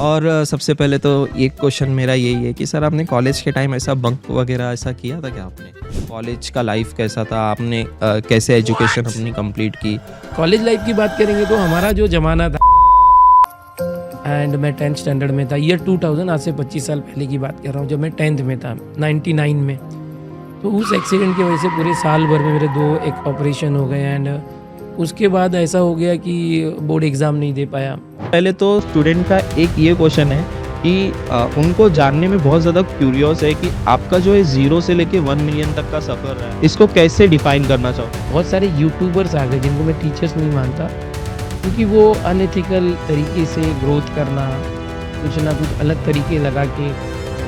और सबसे पहले तो एक क्वेश्चन मेरा यही है कि सर आपने कॉलेज के टाइम ऐसा बंक वगैरह ऐसा किया था क्या आपने? कॉलेज का लाइफ कैसा था? आपने कैसे एजुकेशन अपनी कंप्लीट की? कॉलेज लाइफ की बात करेंगे तो हमारा जो ज़माना था एंड मैं 10th स्टैंडर्ड में था, ईयर 2000, आज से 25 साल पहले की बात कर रहा हूँ, जब मैं 10th में था 99 में। तो उस एक्सीडेंट की वजह से पूरे साल भर में मेरे 2 एक ऑपरेशन हो गए एंड उसके बाद ऐसा हो गया कि बोर्ड एग्ज़ाम नहीं दे पाया। पहले तो स्टूडेंट का एक ये क्वेश्चन है कि उनको जानने में बहुत ज़्यादा क्यूरियस है कि आपका जो है 0 से लेके 1 मिलियन तक का सफ़र है, इसको कैसे डिफाइन करना चाहो? बहुत सारे यूट्यूबर्स आ गए जिनको मैं टीचर्स नहीं मानता, क्योंकि वो अनएथिकल तरीके से ग्रोथ करना, कुछ ना कुछ अलग तरीके लगा के,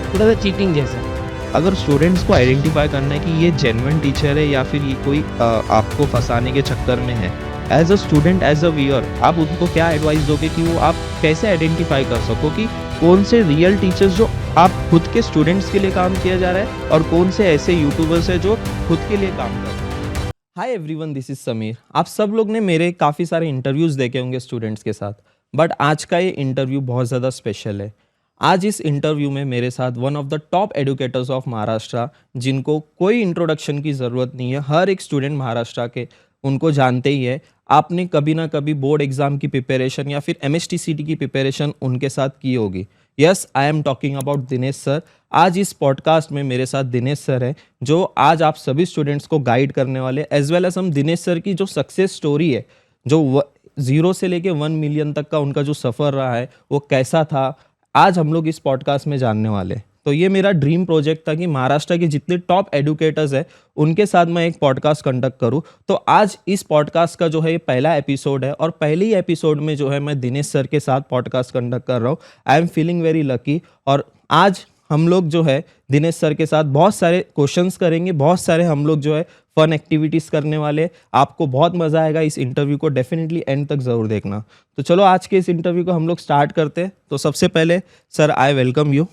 थोड़ा सा चीटिंग जैसा। अगर स्टूडेंट्स को आइडेंटिफाई करना है कि ये जेन्युइन टीचर है या फिर ये कोई आपको फंसाने के चक्कर में है, as a student, as a viewer, आप उनको क्या एडवाइस दोगे कि वो आप कैसे आइडेंटिफाई कर सको कि कौन से रियल टीचर्स जो आप खुद के स्टूडेंट्स के लिए काम किया जा रहा है और कौन से ऐसे यूट्यूबर्स हैं जो खुद के लिए काम कर रहे हैं? Hi everyone, this is Sameer. आप सब लोग ने मेरे काफ़ी सारे इंटरव्यूज़ देखे होंगे स्टूडेंट्स के साथ, बट आज का ये इंटरव्यू बहुत ज़्यादा स्पेशल है। आज इस इंटरव्यू में मेरे साथ one of the top educators of Maharashtra, जिनको कोई इंट्रोडक्शन की ज़रूरत नहीं है, हर एक स्टूडेंट महाराष्ट्र के उनको जानते ही है। आपने कभी ना कभी बोर्ड एग्ज़ाम की प्रिपरेशन या फिर MSTCT की प्रिपरेशन उनके साथ की होगी। Yes, I am talking about Dinesh sir. आज इस पॉडकास्ट में मेरे साथ दिनेश सर हैं, जो आज आप सभी स्टूडेंट्स को गाइड करने वाले, एज वेल एज हम दिनेश सर की जो सक्सेस स्टोरी है, जो 0 से लेके 1 मिलियन तक का उनका जो सफ़र रहा है वो कैसा था, आज हम लोग इस पॉडकास्ट में जानने वाले। तो ये मेरा ड्रीम प्रोजेक्ट था कि महाराष्ट्र के जितने टॉप एडुकेटर्स हैं उनके साथ मैं एक पॉडकास्ट कंडक्ट करूं। तो आज इस पॉडकास्ट का जो है ये पहला एपिसोड है और पहले ही एपिसोड में जो है मैं दिनेश सर के साथ पॉडकास्ट कंडक्ट कर रहा हूँ। आई एम फीलिंग वेरी लकी। और आज हम लोग जो है दिनेश सर के साथ बहुत सारे क्वेश्चंस करेंगे, बहुत सारे हम लोग जो है फन एक्टिविटीज़ करने वाले। आपको बहुत मज़ा आएगा। इस इंटरव्यू को डेफिनेटली एंड तक ज़रूर देखना। तो चलो आज के इस इंटरव्यू को हम लोग स्टार्ट करते हैं। तो सबसे पहले sir, I welcome you.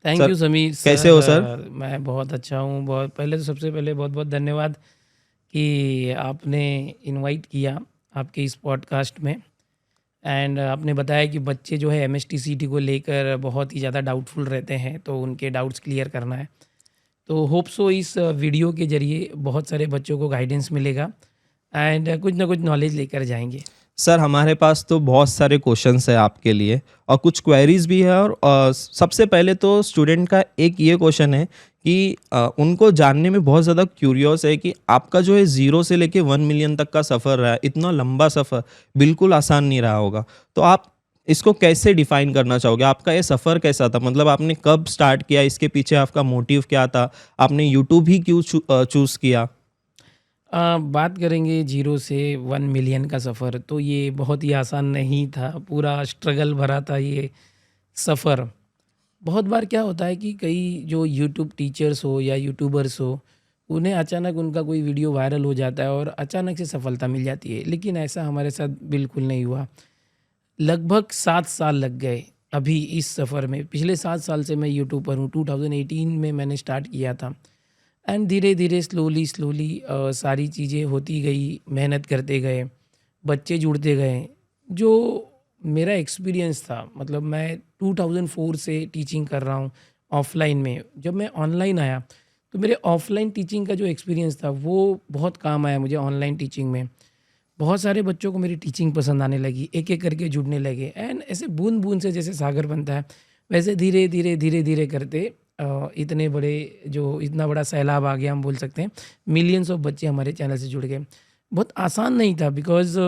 Thank sir, you Sameer sir. कैसे हो सर? मैं बहुत अच्छा हूँ। बहुत पहले तो सबसे पहले बहुत बहुत धन्यवाद कि आपने इनवाइट किया आपके इस पॉडकास्ट में एंड आपने बताया कि बच्चे जो है MSTCT को लेकर बहुत ही ज़्यादा डाउटफुल रहते हैं, तो उनके डाउट्स क्लियर करना है। तो होप सो इस वीडियो के ज़रिए बहुत सारे बच्चों को गाइडेंस मिलेगा एंड कुछ ना कुछ नॉलेज लेकर जाएंगे। सर, हमारे पास तो बहुत सारे क्वेश्चंस है आपके लिए और कुछ क्वेरीज भी है। और सबसे पहले तो स्टूडेंट का एक ये क्वेश्चन है कि उनको जानने में बहुत ज़्यादा क्यूरियस है कि आपका जो है 0 से लेके 1 मिलियन तक का सफ़र रहा है, इतना लंबा सफ़र बिल्कुल आसान नहीं रहा होगा। तो आप इसको कैसे डिफाइन करना चाहोगे? आपका ये सफ़र कैसा था? मतलब आपने कब स्टार्ट किया, इसके पीछे आपका मोटिव क्या था? आपने यूट्यूब ही क्यों चूज़ किया? बात करेंगे 0 से 1 मिलियन का सफ़र, तो ये बहुत ही आसान नहीं था, पूरा स्ट्रगल भरा था ये सफ़र। बहुत बार क्या होता है कि कई जो यूट्यूब टीचर्स हो या यूट्यूबर्स हो, उन्हें अचानक उनका कोई वीडियो वायरल हो जाता है और अचानक से सफलता मिल जाती है, लेकिन ऐसा हमारे साथ बिल्कुल नहीं हुआ। लगभग 7 साल लग गए अभी इस सफ़र में। पिछले 7 साल से मैं यूट्यूब पर हूँ। 2018 में मैंने स्टार्ट किया था एंड धीरे धीरे स्लोली स्लोली सारी चीज़ें होती गई, मेहनत करते गए, बच्चे जुड़ते गए। जो मेरा एक्सपीरियंस था, मतलब मैं 2004 से टीचिंग कर रहा हूँ ऑफलाइन में। जब मैं ऑनलाइन आया तो मेरे ऑफलाइन टीचिंग का जो एक्सपीरियंस था वो बहुत काम आया मुझे ऑनलाइन टीचिंग में। बहुत सारे बच्चों को मेरी टीचिंग पसंद आने लगी, एक एक करके जुड़ने लगे एंड ऐसे बूंद बूंद से जैसे सागर बनता है, वैसे धीरे धीरे धीरे धीरे करते इतने बड़े जो इतना बड़ा सैलाब आ गया, हम बोल सकते हैं मिलियंस ऑफ बच्चे हमारे चैनल से जुड़ गए। बहुत आसान नहीं था बिकॉज़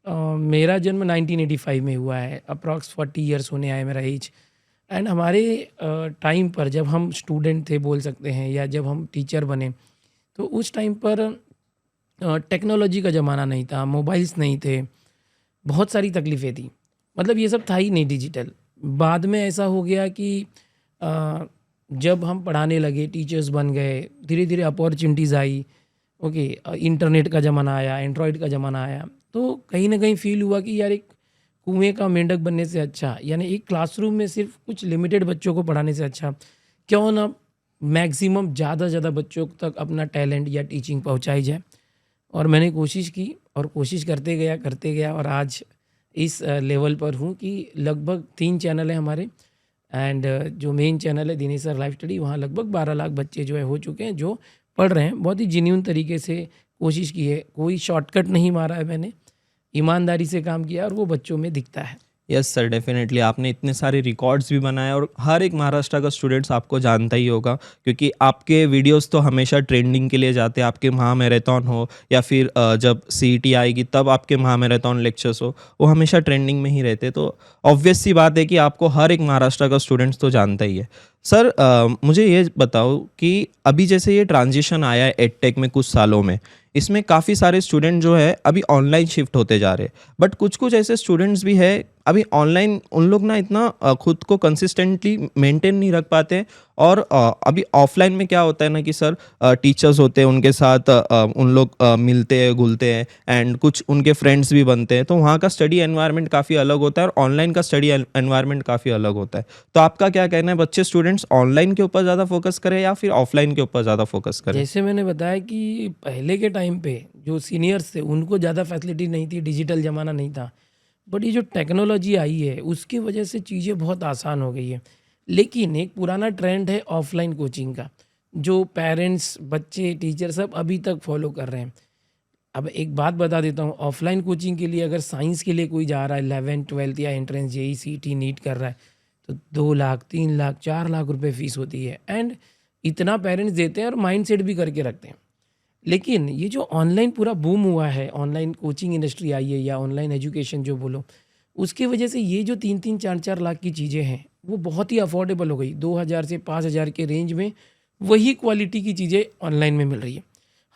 मेरा जन्म 1985 में हुआ है, अप्रॉक्स 40 इयर्स होने आए मेरा एज। एंड हमारे टाइम पर जब हम स्टूडेंट थे बोल सकते हैं, या जब हम टीचर बने, तो उस टाइम पर टेक्नोलॉजी का ज़माना नहीं था, मोबाइल्स नहीं थे, बहुत सारी तकलीफ़ें थी। मतलब ये सब था ही नहीं डिजिटल। बाद में ऐसा हो गया कि जब हम पढ़ाने लगे, टीचर्स बन गए, धीरे धीरे अपॉर्चुनिटीज़ आई। ओके, इंटरनेट का ज़माना आया, एंड्रॉयड का ज़माना आया, तो कहीं ना कहीं फ़ील हुआ कि यार एक कुएं का मेंढक बनने से अच्छा, यानी एक क्लासरूम में सिर्फ कुछ लिमिटेड बच्चों को पढ़ाने से अच्छा, क्यों ना मैक्सिमम ज़्यादा से ज़्यादा बच्चों तक अपना टैलेंट या टीचिंग पहुंचाई जाए। और मैंने कोशिश की और कोशिश करते गया और आज इस लेवल पर हूँ कि लगभग 3 चैनल हैं हमारे एंड जो मेन चैनल है दिनेश सर लाइव स्टडी, वहाँ लगभग 12 लाख बच्चे जो है हो चुके हैं जो पढ़ रहे हैं। बहुत ही जेन्युइन तरीके से कोशिश की है, कोई शॉर्टकट नहीं मारा है मैंने, ईमानदारी से काम किया और वो बच्चों में दिखता है। यस सर, डेफिनेटली आपने इतने सारे रिकॉर्ड्स भी बनाए और हर एक महाराष्ट्र का स्टूडेंट्स आपको जानता ही होगा, क्योंकि आपके वीडियोस तो हमेशा ट्रेंडिंग के लिए जाते हैं। आपके महामैराथन हो या फिर जब सीईटी आएगी तब आपके महामैराथन लेक्चर्स हो, वो हमेशा ट्रेंडिंग में ही रहते। तो ऑब्वियस सी बात है कि आपको हर एक महाराष्ट्र का स्टूडेंट्स तो जानता ही है। सर मुझे ये बताओ कि अभी जैसे ये ट्रांजिशन आया है एडटेक में कुछ सालों में, इसमें काफ़ी सारे स्टूडेंट जो है अभी ऑनलाइन शिफ्ट होते जा रहे हैं, बट कुछ कुछ ऐसे स्टूडेंट्स भी है अभी ऑनलाइन, उन लोग ना इतना खुद को कंसिस्टेंटली मेंटेन नहीं रख पाते। और अभी ऑफलाइन में क्या होता है ना कि सर टीचर्स होते हैं, उनके साथ उन लोग मिलते हैं घुलते हैं एंड कुछ उनके फ्रेंड्स भी बनते हैं, तो वहाँ का स्टडी एनवायरनमेंट काफ़ी अलग होता है और ऑनलाइन का स्टडी एनवायरनमेंट काफ़ी अलग होता है। तो आपका क्या कहना है, बच्चे स्टूडेंट्स ऑनलाइन के ऊपर ज़्यादा फोकस करें या फिर ऑफलाइन के ऊपर ज़्यादा फोकस करें? जैसे मैंने बताया कि पहले के टाइम पे जो सीनियर्स थे उनको ज़्यादा फैसिलिटी नहीं थी, डिजिटल ज़माना नहीं था, बट ये जो टेक्नोलॉजी आई है उसकी वजह से चीज़ें बहुत आसान हो गई है। लेकिन एक पुराना ट्रेंड है ऑफलाइन कोचिंग का, जो पेरेंट्स, बच्चे, टीचर सब अभी तक फॉलो कर रहे हैं। अब एक बात बता देता हूँ, ऑफलाइन कोचिंग के लिए अगर साइंस के लिए कोई जा रहा है 11th-12th या एंट्रेंस जेई सीईटी नीट कर रहा है, तो 2 लाख, 3 लाख, 4 लाख रुपए फीस होती है एंड इतना पेरेंट्स देते हैं और माइंड सेट भी करके रखते हैं। लेकिन ये जो ऑनलाइन पूरा बूम हुआ है, ऑनलाइन कोचिंग इंडस्ट्री आई है या ऑनलाइन एजुकेशन जो बोलो, उसकी वजह से ये जो 3-3, 4-4 लाख की चीज़ें हैं वो बहुत ही अफोर्डेबल हो गई। 2000 से 5000 के रेंज में वही क्वालिटी की चीज़ें ऑनलाइन में मिल रही है।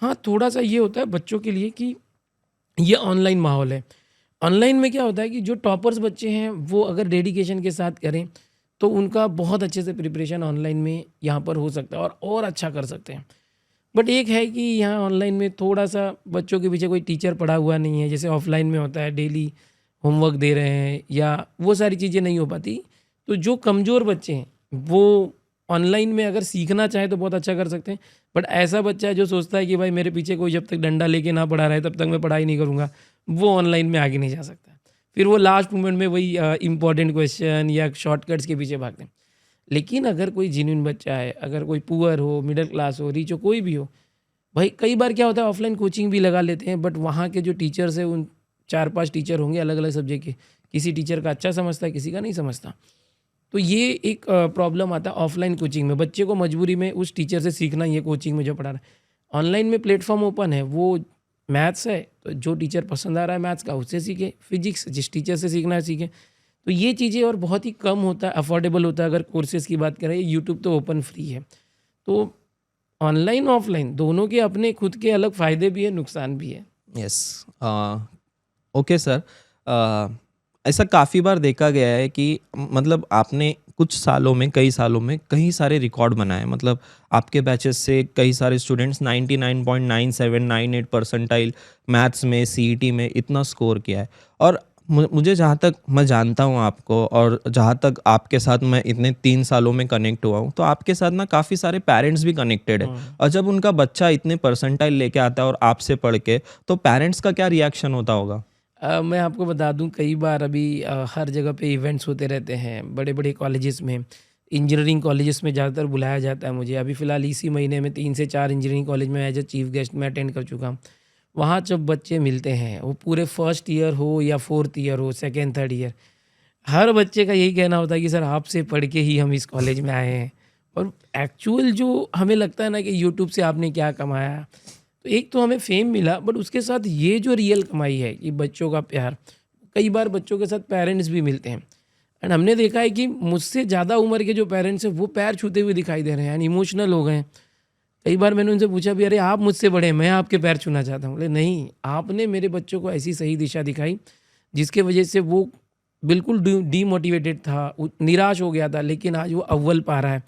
हाँ, थोड़ा-सा ये होता है बच्चों के लिए कि ये ऑनलाइन माहौल है। ऑनलाइन में क्या होता है कि जो टॉपर्स बच्चे हैं वो अगर डेडिकेशन के साथ करें तो उनका बहुत अच्छे से प्रिपरेशन ऑनलाइन में यहाँ पर हो सकता है और अच्छा कर सकते हैं। बट एक है कि यहाँ ऑनलाइन में थोड़ा-सा बच्चों के पीछे कोई टीचर पड़ा हुआ नहीं है, जैसे ऑफलाइन में होता है डेली होमवर्क दे रहे हैं या वो सारी चीज़ें नहीं हो पाती। तो जो कमज़ोर बच्चे हैं वो ऑनलाइन में अगर सीखना चाहें तो बहुत अच्छा कर सकते हैं। बट ऐसा बच्चा है जो सोचता है कि भाई मेरे पीछे कोई जब तक डंडा लेके ना पड़ा रहे तब तक मैं पढ़ाई नहीं करूँगा, वो ऑनलाइन में आगे नहीं जा सकता। फिर वो लास्ट मोमेंट में वही इम्पोर्टेंट क्वेश्चन या शॉर्टकट्स के पीछे भागते हैं। लेकिन अगर कोई जेन्युइन बच्चा है, अगर कोई पुअर हो, मिडिल क्लास हो, रिच हो, कोई भी हो, भाई कई बार क्या होता है ऑफलाइन कोचिंग भी लगा लेते हैं, बट वहाँ के जो टीचर्स हैं उन 4-5 टीचर होंगे अलग-अलग सब्जेक्ट के, किसी टीचर का अच्छा समझता है, किसी का नहीं समझता। तो ये एक प्रॉब्लम आता है ऑफलाइन कोचिंग में, बच्चे को मजबूरी में उस टीचर से सीखना ही है कोचिंग में जो पढ़ा रहा है। ऑनलाइन में प्लेटफॉर्म ओपन है, वो मैथ्स है तो जो टीचर पसंद आ रहा है मैथ्स का उससे सीखे, फिजिक्स जिस टीचर से सीखना है सीखे। तो ये चीज़ें और बहुत ही कम होता है, अफोर्डेबल होता है। अगर कोर्सेज़ की बात करें, यूट्यूब तो ओपन फ्री है। तो ऑनलाइन ऑफलाइन दोनों के अपने खुद के अलग फ़ायदे भी हैं, नुकसान भी है। Yes, okay sir. ऐसा काफ़ी बार देखा गया है कि मतलब आपने कुछ सालों में, कई सालों में कई सारे रिकॉर्ड बनाए। मतलब आपके बैचेस से कई सारे स्टूडेंट्स 99.9798 परसेंटाइल मैथ्स में, सीईटी में इतना स्कोर किया है। और मुझे जहाँ तक मैं जानता हूँ आपको और जहाँ तक आपके साथ मैं इतने 3 सालों में कनेक्ट हुआ हूँ, तो आपके साथ ना काफ़ी सारे पेरेंट्स भी कनेक्टेड है। और जब उनका बच्चा इतने परसेंटाइल लेके आता है और आपसे पढ़ के, तो पेरेंट्स का क्या रिएक्शन होता होगा? मैं आपको बता दूं, कई बार अभी हर जगह पे इवेंट्स होते रहते हैं बड़े बड़े कॉलेजेस में, इंजीनियरिंग कॉलेजेस में ज़्यादातर बुलाया जाता है मुझे। अभी फ़िलहाल इसी महीने में 3 से 4 इंजीनियरिंग कॉलेज में एज ए चीफ गेस्ट मैं अटेंड कर चुका हूँ। वहाँ जब बच्चे मिलते हैं, वो पूरे फर्स्ट ईयर हो या फोर्थ ईयर हो, सेकेंड थर्ड ईयर, हर बच्चे का यही कहना होता है कि सर आपसे पढ़ के ही हम इस कॉलेज में आए हैं। और एक्चुअल जो हमें लगता है ना कि यूट्यूब से आपने क्या कमाया, तो एक तो हमें फेम मिला, बट उसके साथ ये जो रियल कमाई है कि बच्चों का प्यार, कई बार बच्चों के साथ पेरेंट्स भी मिलते हैं एंड हमने देखा है कि मुझसे ज़्यादा उम्र के जो पेरेंट्स हैं वो पैर छूते हुए दिखाई दे रहे हैं एंड इमोशनल हो गए हैं। कई बार मैंने उनसे पूछा भी, अरे आप मुझसे बड़े हैं, मैं आपके पैर छूना चाहता हूँ। बोले नहीं, आपने मेरे बच्चों को ऐसी सही दिशा दिखाई जिसके वजह से वो बिल्कुल डीमोटिवेटेड था, निराश हो गया था, लेकिन आज वो अव्वल पा रहा है।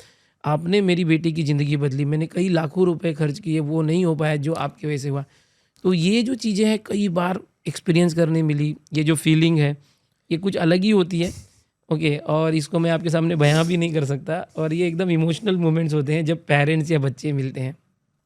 आपने मेरी बेटी की ज़िंदगी बदली। मैंने कई लाखों रुपए खर्च किए, वो नहीं हो पाया जो आपकी वजह से हुआ। तो ये जो चीज़ें हैं कई बार एक्सपीरियंस करने मिली, ये जो फीलिंग है ये कुछ अलग ही होती है। ओके, और इसको मैं आपके सामने बयां भी नहीं कर सकता, और ये एकदम इमोशनल मोमेंट्स होते हैं जब पेरेंट्स या बच्चे मिलते हैं।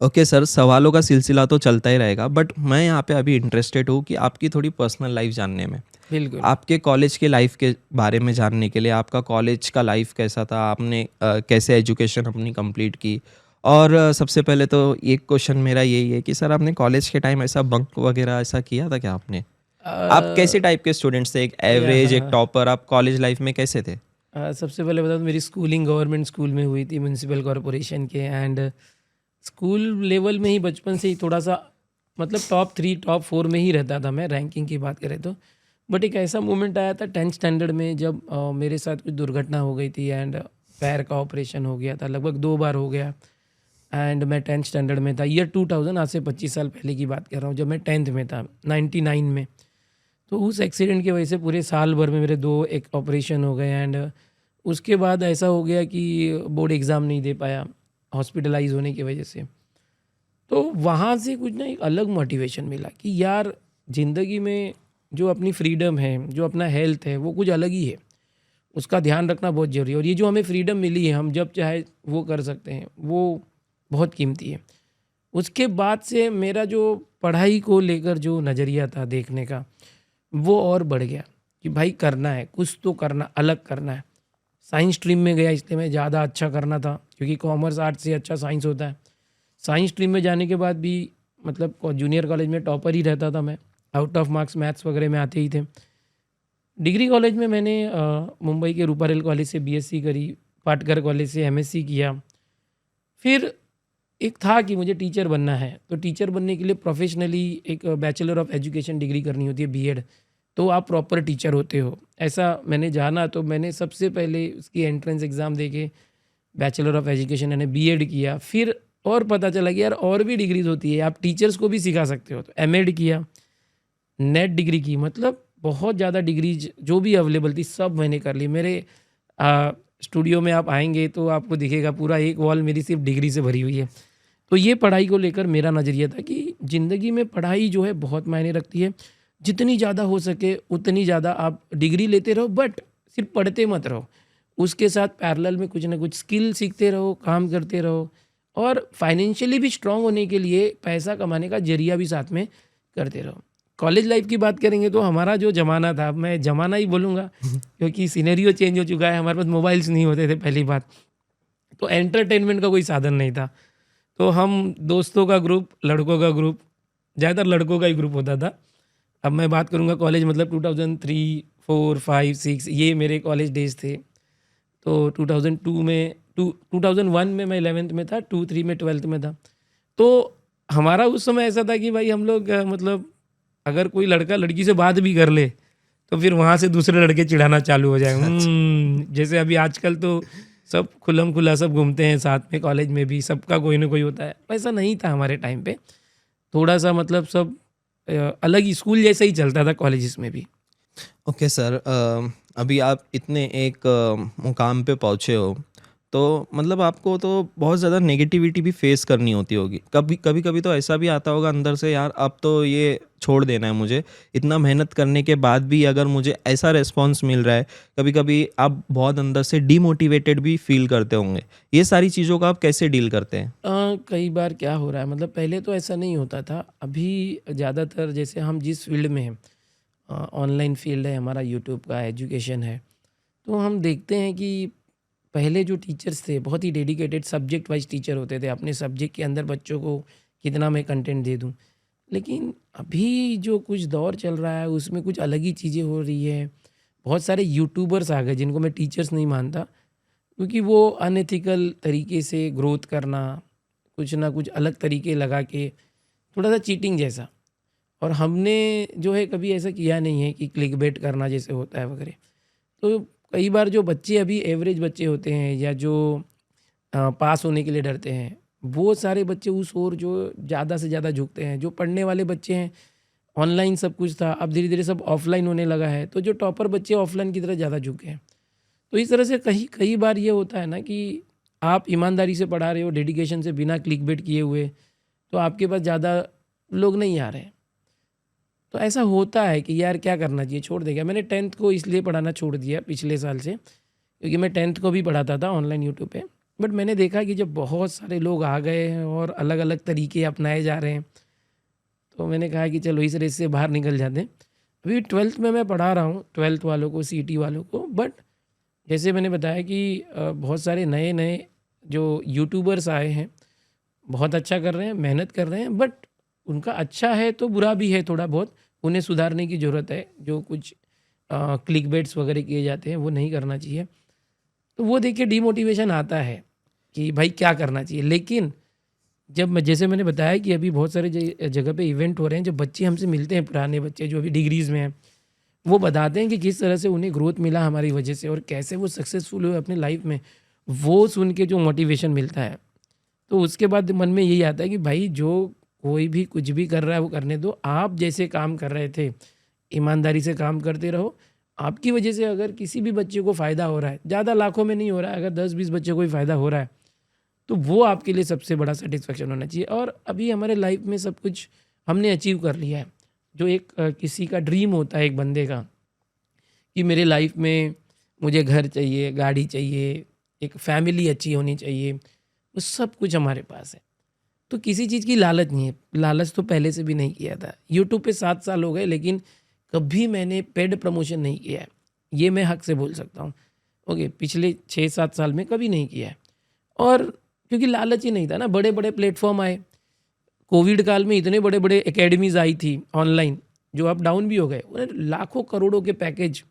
ओके सर, सवालों का सिलसिला तो चलता ही रहेगा, बट मैं यहाँ पे अभी इंटरेस्टेड हूँ कि आपकी थोड़ी पर्सनल लाइफ जानने में। बिल्कुल। आपके कॉलेज के लाइफ के बारे में जानने के लिए, आपका कॉलेज का लाइफ कैसा था, आपने कैसे एजुकेशन अपनी कंप्लीट की? और सबसे पहले तो एक क्वेश्चन मेरा यही है कि सर आपने कॉलेज के टाइम ऐसा बंक वगैरह ऐसा किया था क्या आपने? आप कैसे अ, टाइप के स्टूडेंट्स थे? एक हाँ, एवरेज, एक हाँ। टॉपर, आप कॉलेज लाइफ में कैसे थे? सबसे पहले बता दूँ मेरी स्कूलिंग गवर्नमेंट स्कूल में हुई थी म्युनिसिपल कॉर्पोरेशन के एंड स्कूल लेवल में ही बचपन से ही थोड़ा-सा मतलब टॉप 3 टॉप 4 में ही रहता था मैं रैंकिंग की बात करें तो। बट एक ऐसा मोमेंट आया था 10th स्टैंडर्ड में जब मेरे साथ कुछ दुर्घटना हो गई थी एंड पैर का ऑपरेशन हो गया था, लगभग 2 बार हो गया एंड मैं 10th स्टैंडर्ड में था। ईयर 2000 आज से 25 साल पहले की बात कर रहा हूँ जब मैं 10th में था, 99 में। तो उस एक्सीडेंट की वजह से पूरे साल भर में मेरे 2 एक ऑपरेशन हो गए एंड उसके बाद ऐसा हो गया कि बोर्ड एग्ज़ाम नहीं दे पाया, हॉस्पिटलाइज़ होने की वजह से। तो वहाँ से कुछ ना एक अलग मोटिवेशन मिला कि यार ज़िंदगी में जो अपनी फ्रीडम है, जो अपना हेल्थ है, वो कुछ अलग ही है। उसका ध्यान रखना बहुत ज़रूरी है और ये जो हमें फ्रीडम मिली है, हम जब चाहे वो कर सकते हैं, वो बहुत कीमती है। उसके बाद से मेरा जो पढ़ाई को लेकर जो नज़रिया था देखने का, वो और बढ़ गया कि भाई करना है, कुछ तो करना, अलग करना है। साइंस स्ट्रीम में गया इसलिए मैं ज़्यादा अच्छा करना था क्योंकि कॉमर्स आर्ट्स से अच्छा साइंस होता है। साइंस स्ट्रीम में जाने के बाद भी मतलब जूनियर कॉलेज में टॉपर ही रहता था मैं, आउट ऑफ मार्क्स मैथ्स वगैरह में आते ही थे। डिग्री कॉलेज में मैंने मुंबई के रूपारेल कॉलेज से बीएससी करी, पाटकर कॉलेज से एमएससी किया। फिर एक था कि मुझे टीचर बनना है, तो टीचर बनने के लिए प्रोफेशनली एक बैचलर ऑफ एजुकेशन डिग्री करनी होती है बीएड, तो आप प्रॉपर टीचर होते हो। ऐसा मैंने जाना तो मैंने सबसे पहले उसकी एंट्रेंस एग्ज़ाम दे के बैचलर ऑफ एजुकेशन यानी बीएड किया। फिर और पता चला कि यार और भी डिग्रीज़ होती है, आप टीचर्स को भी सिखा सकते हो, तो एमएड किया, नेट डिग्री की, मतलब बहुत ज़्यादा डिग्रीज जो भी अवेलेबल थी सब मैंने कर ली। मेरे स्टूडियो में आप आएँगे तो आपको दिखेगा पूरा एक वॉल मेरी सिर्फ़ डिग्री से भरी हुई है। तो ये पढ़ाई को लेकर मेरा नज़रिया था कि ज़िंदगी में पढ़ाई जो है बहुत मायने रखती है। जितनी ज़्यादा हो सके उतनी ज़्यादा आप डिग्री लेते रहो बट सिर्फ़ पढ़ते मत रहो। उसके साथ पैरेलल में कुछ ना कुछ स्किल सीखते रहो, काम करते रहो और फाइनेंशियली भी स्ट्रॉन्ग होने के लिए पैसा कमाने का ज़रिया भी साथ में करते रहो। कॉलेज लाइफ़ की बात करेंगे तो हमारा जो ज़माना था, मैं ज़माना ही बोलूँगा क्योंकि सिनेरियो चेंज हो चुका है, हमारे पास मोबाइल्स नहीं होते थे पहली बात। तो एंटरटेनमेंट का कोई साधन नहीं था। तो हम दोस्तों का ग्रुप, लड़कों का ग्रुप, ज़्यादातर लड़कों का ही ग्रुप होता था। अब मैं बात करूँगा कॉलेज मतलब 2003, 4, 5, 6 ये मेरे कॉलेज डेज़ थे। तो 2002 में 2001 में मैं 11th में था, 2-3 में 12th में था। तो हमारा उस समय ऐसा था कि भाई हम लोग मतलब अगर कोई लड़का लड़की से बात भी कर ले, तो फिर वहाँ से दूसरे लड़के चिढ़ाना चालू हो जाए। अच्छा। जैसे अभी आजकल तो सब खुल्लम-खुल्ला सब घूमते हैं साथ में, कॉलेज में भी सबका कोई ना कोई होता है। वैसा नहीं था हमारे टाइम पे। थोड़ा-सा मतलब सब अलग ही स्कूल जैसा ही चलता था कॉलेजेस में भी। ओके सर, अभी आप इतने एक मुकाम पे पहुँचे हो, तो मतलब आपको तो बहुत ज़्यादा नेगेटिविटी भी फेस करनी होती होगी। कभी-कभी तो ऐसा भी आता होगा अंदर से, यार अब तो ये छोड़ देना है मुझे। इतना मेहनत करने के बाद भी अगर मुझे ऐसा रिस्पॉन्स मिल रहा है, कभी-कभी आप बहुत अंदर से डीमोटिवेटेड भी फ़ील करते होंगे। ये सारी चीज़ों का आप कैसे डील करते हैं? कई बार क्या हो रहा है मतलब पहले तो ऐसा नहीं होता था। अभी ज़्यादातर जैसे हम जिस फील्ड में हैं, ऑनलाइन फील्ड है हमारा, यूट्यूब का एजुकेशन है, तो हम देखते हैं कि पहले जो टीचर्स थे बहुत ही डेडिकेटेड सब्जेक्ट वाइज टीचर होते थे। अपने सब्जेक्ट के अंदर बच्चों को कितना मैं कंटेंट दे दूँ। लेकिन अभी जो कुछ दौर चल रहा है उसमें कुछ अलग ही चीज़ें हो रही है। बहुत सारे यूट्यूबर्स आ गए जिनको मैं टीचर्स नहीं मानता, क्योंकि वो अनएथिकल तरीके से ग्रोथ करना, कुछ ना कुछ अलग तरीके लगा के, थोड़ा-सा चीटिंग जैसा। और हमने जो है कभी ऐसा किया नहीं है कि क्लिकबेट करना जैसे होता है वगैरह। तो कई बार जो बच्चे अभी एवरेज बच्चे होते हैं या जो पास होने के लिए डरते हैं, वो सारे बच्चे उस ओर जो ज़्यादा से ज़्यादा झुकते हैं। जो पढ़ने वाले बच्चे हैं, ऑनलाइन सब कुछ था, अब धीरे-धीरे सब ऑफ़लाइन होने लगा है, तो जो टॉपर बच्चे ऑफ़लाइन की तरफ ज़्यादा झुके हैं। तो इस तरह से कहीं कई बार ये होता है ना कि आप ईमानदारी से पढ़ा रहे हो, डेडिकेशन से, बिना क्लिकबेट किए हुए, तो आपके पास ज़्यादा लोग नहीं आ रहे हैं। तो ऐसा होता है कि यार क्या करना चाहिए, छोड़ देगा। मैंने 10th को इसलिए पढ़ाना छोड़ दिया पिछले साल से, क्योंकि मैं 10th को भी पढ़ाता था ऑनलाइन यूट्यूब पे। बट मैंने देखा कि जब बहुत सारे लोग आ गए हैं और अलग अलग तरीके अपनाए जा रहे हैं, तो मैंने कहा कि चलो इस रेस से बाहर निकल जाते हैं। अभी 12th में मैं पढ़ा रहा हूँ, 12th वालों को, सीटी वालों को। बट जैसे मैंने बताया कि बहुत सारे नए नए जो यूट्यूबर्स आए हैं, बहुत अच्छा कर रहे हैं, मेहनत कर रहे हैं। बट उनका अच्छा है तो बुरा भी है थोड़ा बहुत, उन्हें सुधारने की ज़रूरत है। जो कुछ क्लिक बेट्स वगैरह किए जाते हैं वो नहीं करना चाहिए। तो वो देखिए डिमोटिवेशन आता है कि भाई क्या करना चाहिए। लेकिन जब मैं, जैसे मैंने बताया कि अभी बहुत सारे जगह पे इवेंट हो रहे हैं, जब बच्चे हमसे मिलते हैं, पुराने बच्चे जो अभी डिग्रीज़ में हैं, वो बताते हैं कि किस तरह से उन्हें ग्रोथ मिला हमारी वजह से और कैसे वो सक्सेसफुल हुए अपनी लाइफ में। वो सुन के जो मोटिवेशन मिलता है, तो उसके बाद मन में यही आता है कि भाई जो कोई भी कुछ भी कर रहा है वो करने दो। आप जैसे काम कर रहे थे, ईमानदारी से काम करते रहो। आपकी वजह से अगर किसी भी बच्चे को फ़ायदा हो रहा है, ज़्यादा लाखों में नहीं हो रहा है, अगर 10-20 बच्चे को ही फ़ायदा हो रहा है, तो वो आपके लिए सबसे बड़ा सेटिस्फेक्शन होना चाहिए। और अभी हमारे लाइफ में सब कुछ हमने अचीव कर लिया है। जो एक किसी का ड्रीम होता है एक बंदे का, कि मेरे लाइफ में मुझे घर चाहिए, गाड़ी चाहिए, एक फैमिली अच्छी होनी चाहिए, वो सब कुछ हमारे पास है। तो किसी चीज़ की लालच नहीं है। लालच तो पहले से भी नहीं किया था। यूट्यूब पे 7 साल हो गए, लेकिन कभी मैंने पेड प्रमोशन नहीं किया है। ये मैं हक से बोल सकता हूँ। ओके, पिछले 6-7 साल में कभी नहीं किया है। और क्योंकि लालच ही नहीं था ना। बड़े बड़े प्लेटफॉर्म आए, कोविड काल में इतने बड़े बड़े एकेडमीज़ आई थी ऑनलाइन, जो अब डाउन भी हो गए। उन्हें लाखों करोड़ों के पैकेज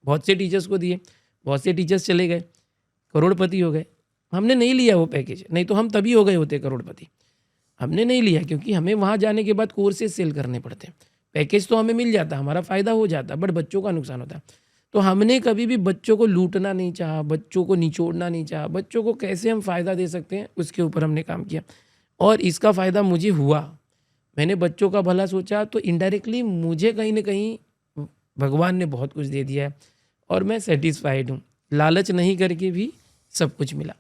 बहुत से टीचर्स को दिए, बहुत से टीचर्स चले गए, करोड़पति हो गए। हमने नहीं लिया वो पैकेज, नहीं तो हम तभी हो गए होते करोड़पति। हमने नहीं लिया क्योंकि हमें वहाँ जाने के बाद कोर्सेज सेल करने पड़ते हैं। पैकेज तो हमें मिल जाता, हमारा फ़ायदा हो जाता, बट बच्चों का नुकसान होता। तो हमने कभी भी बच्चों को लूटना नहीं चाहा, बच्चों को निचोड़ना नहीं चाहा। बच्चों को कैसे हम फ़ायदा दे सकते हैं, उसके ऊपर हमने काम किया और इसका फ़ायदा मुझे हुआ। मैंने बच्चों का भला सोचा, तो इनडायरेक्टली मुझे कहीं न कहीं भगवान ने बहुत कुछ दे दिया है और मैं सैटिस्फाइड हूँ। लालच नहीं करके भी सब कुछ मिला।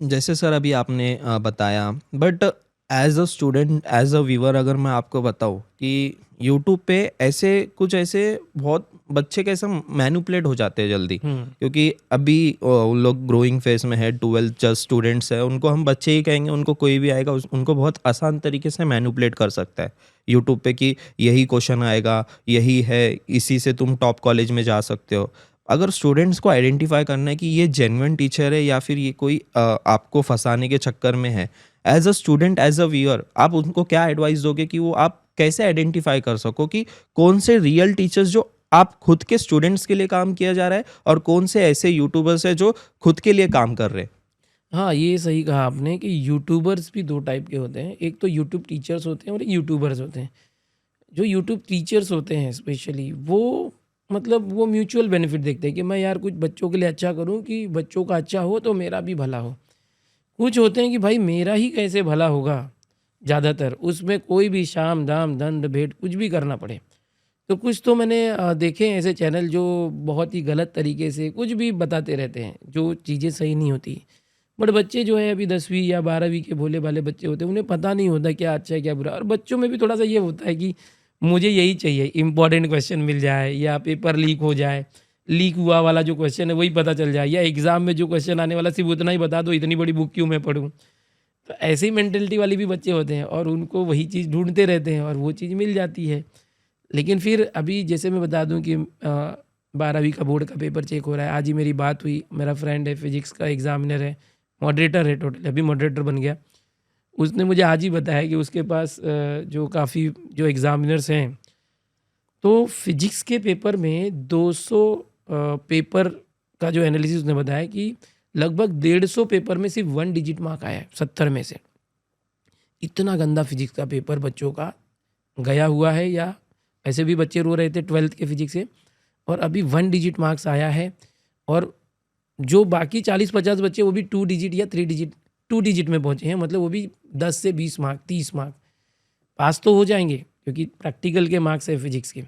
जैसे सर अभी आपने बताया, but as a student, as a viewer, अगर मैं आपको बताऊं कि यूट्यूब पे ऐसे कुछ ऐसे बहुत बच्चे कैसे मैनिपुलेट हो जाते हैं जल्दी, क्योंकि अभी उन लोग ग्रोइंग फेज में है, 12th जस्ट स्टूडेंट्स है, उनको हम बच्चे ही कहेंगे। उनको कोई भी आएगा उनको बहुत आसान तरीके से मैनिपुलेट कर सकता है यूट्यूब पे कि यही क्वेश्चन आएगा, यही है, इसी से तुम टॉप कॉलेज में जा सकते हो। अगर स्टूडेंट्स को आइडेंटिफाई करना है कि ये जेन्युइन टीचर है या फिर ये कोई आपको फंसाने के चक्कर में है, as a student, as a viewer, आप उनको क्या एडवाइस दोगे कि वो आप कैसे आइडेंटिफाई कर सको कि कौन से रियल टीचर्स जो आप खुद के स्टूडेंट्स के लिए काम किया जा रहा है और कौन से ऐसे यूट्यूबर्स है जो खुद के लिए काम कर रहे हैं? हाँ, ये सही कहा आपने कि यूट्यूबर्स भी 2 टाइप के होते हैं। एक तो यूट्यूब टीचर्स होते हैं और एक यूट्यूबर्स होते हैं। जो यूट्यूब टीचर्स होते हैं स्पेशली, वो मतलब वो म्यूचुअल बेनिफिट देखते हैं कि मैं यार कुछ बच्चों के लिए अच्छा करूँ कि बच्चों का अच्छा हो तो मेरा भी भला हो। कुछ होते हैं कि भाई मेरा ही कैसे भला होगा, ज़्यादातर उसमें कोई भी साम दाम दंड भेंट कुछ भी करना पड़े। तो कुछ तो मैंने देखे हैं ऐसे चैनल जो बहुत ही गलत तरीके से कुछ भी बताते रहते हैं, जो चीज़ें सही नहीं होती। बट बच्चे जो है अभी 10वीं या 12वीं के भोले भाले बच्चे होते हैं, उन्हें पता नहीं होता क्या अच्छा है क्या बुरा। और बच्चों में भी थोड़ा सा ये होता है कि मुझे यही चाहिए, इंपॉर्टेंट क्वेश्चन मिल जाए या पेपर लीक हो जाए, लीक हुआ वाला जो क्वेश्चन है वही पता चल जाए, या एग्ज़ाम में जो क्वेश्चन आने वाला सिर्फ उतना ही बता दो, इतनी बड़ी बुक क्यों मैं पढूँ। तो ऐसी मेंटेलिटी वाली भी बच्चे होते हैं और उनको वही चीज़ ढूंढते रहते हैं और वो चीज़ मिल जाती है। लेकिन फिर अभी जैसे मैं बता दूं कि 12वीं का बोर्ड का पेपर चेक हो रहा है। आज ही मेरी बात हुई, मेरा फ्रेंड है, फिजिक्स का एग्जामिनर है, मॉडरेटर है, टोटल अभी मॉडरेटर बन गया। उसने मुझे आज ही बताया कि उसके पास जो काफ़ी जो एग्ज़ामिनर्स हैं, तो फिजिक्स के पेपर में 200 पेपर का जो एनालिसिस उसने बताया कि लगभग 150 पेपर में सिर्फ 1 डिजिट मार्क आया है 70 में से। इतना गंदा फिजिक्स का पेपर बच्चों का गया हुआ है, या ऐसे भी बच्चे रो रहे थे 12th के फिजिक्स से, और अभी 1 डिजिट मार्क्स आया है। और जो बाकी 40-50 बच्चे वो भी 2 डिजिट या 3 डिजिट 2 डिजिट में पहुँचे हैं, मतलब वो भी 10 से 20 मार्क 30 मार्क पास तो हो जाएंगे क्योंकि प्रैक्टिकल के मार्क्स है फिजिक्स के।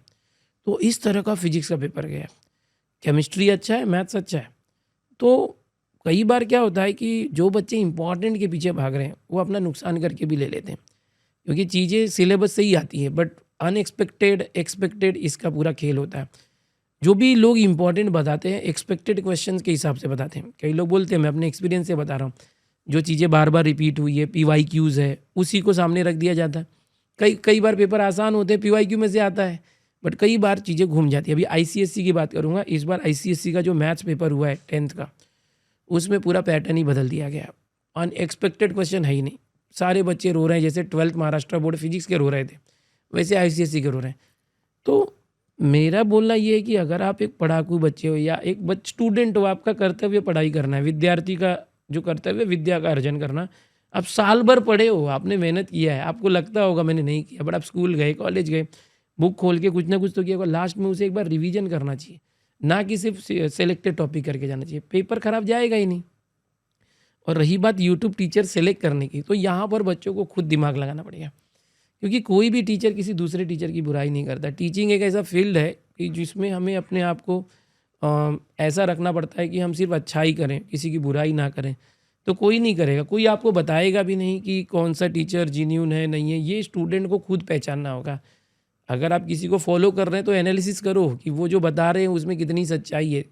तो इस तरह का फिजिक्स का पेपर गया। केमिस्ट्री अच्छा है, मैथ्स अच्छा है। तो कई बार क्या होता है कि जो बच्चे इंपॉर्टेंट के पीछे भाग रहे हैं वो अपना नुकसान करके भी ले लेते हैं, क्योंकि चीज़ें सिलेबस से ही आती है, बट अनएक्सपेक्टेड एक्सपेक्टेड इसका पूरा खेल होता है। जो भी लोग इंपॉर्टेंट बताते हैं एक्सपेक्टेड क्वेश्चंस के हिसाब से बताते हैं। कई लोग बोलते हैं, मैं अपने एक्सपीरियंस से बता रहा हूँ, जो चीज़ें बार बार रिपीट हुई है, PYQs है, उसी को सामने रख दिया जाता है। कई कई बार पेपर आसान होते हैं, PYQ में से आता है, बट कई बार चीज़ें घूम जाती है। अभी ICSE की बात करूँगा, इस बार ICSE का जो मैथ्स पेपर हुआ है 10th का, उसमें पूरा पैटर्न ही बदल दिया गया। अनएक्सपेक्टेड क्वेश्चन है ही नहीं, सारे बच्चे रो रहे हैं, जैसे 12th महाराष्ट्र बोर्ड फिजिक्स के रो रहे थे, वैसे ICSE के रो रहे हैं। तो मेरा बोलना ये है कि अगर आप एक पढ़ाकू बच्चे हो या एक स्टूडेंट हो, आपका कर्तव्य पढ़ाई करना है, विद्यार्थी का जो कर्तव्य विद्या का अर्जन करना। आप साल भर पढ़े हो, आपने मेहनत किया है, आपको लगता होगा मैंने नहीं किया, बट आप स्कूल गए, कॉलेज गए, बुक खोल के कुछ ना कुछ तो किया होगा, लास्ट में उसे एक बार रिवीजन करना चाहिए, ना कि सिर्फ सेलेक्टेड टॉपिक करके जाना चाहिए। पेपर खराब जाएगा ही नहीं। और रही बात यूट्यूब टीचर सेलेक्ट करने की, तो यहाँ पर बच्चों को खुद दिमाग लगाना पड़ेगा, क्योंकि कोई भी टीचर किसी दूसरे टीचर की बुराई नहीं करता। टीचिंग एक ऐसा फील्ड है कि जिसमें हमें अपने आप को ऐसा रखना पड़ता है कि हम सिर्फ अच्छा ही करें, किसी की बुराई ना करें। तो कोई नहीं करेगा, कोई आपको बताएगा भी नहीं कि कौन सा टीचर जेन्युइन है नहीं है, ये स्टूडेंट को खुद पहचानना होगा। अगर आप किसी को फॉलो कर रहे हैं तो एनालिसिस करो कि वो जो बता रहे हैं उसमें कितनी सच्चाई है।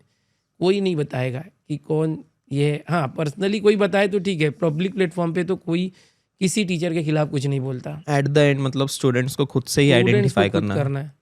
कोई नहीं बताएगा कि कौन ये है। हाँ, पर्सनली कोई बताए तो ठीक है, पब्लिक प्लेटफॉर्म पे तो कोई किसी टीचर के खिलाफ कुछ नहीं बोलता। एट द एंड मतलब स्टूडेंट्स को खुद से ही स्टूडेंट्स को आइडेंटिफाई खुद करना है। करना है।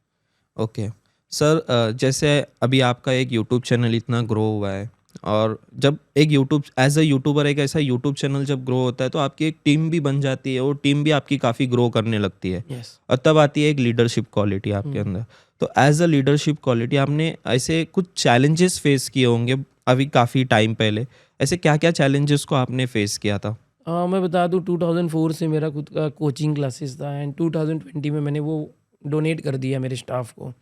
ओके सर, जैसे अभी आपका एक यूट्यूब चैनल इतना ग्रो हुआ है, और जब एक यूट्यूब एज अ यूट्यूबर एक ऐसा यूट्यूब चैनल जब ग्रो होता है तो आपकी एक टीम भी बन जाती है, और टीम भी आपकी काफ़ी ग्रो करने लगती है, यस। और तब आती है एक लीडरशिप क्वालिटी आपके अंदर। तो एज अ लीडरशिप क्वालिटी आपने ऐसे कुछ चैलेंजेस फेस किए होंगे अभी काफ़ी टाइम पहले, ऐसे क्या क्या चैलेंजेस को आपने फेस किया था? मैं बता दूं 2004 से मेरा खुद का कोचिंग क्लासेस था, एंड 2020 में मैंने वो डोनेट कर दिया मेरे स्टाफ को।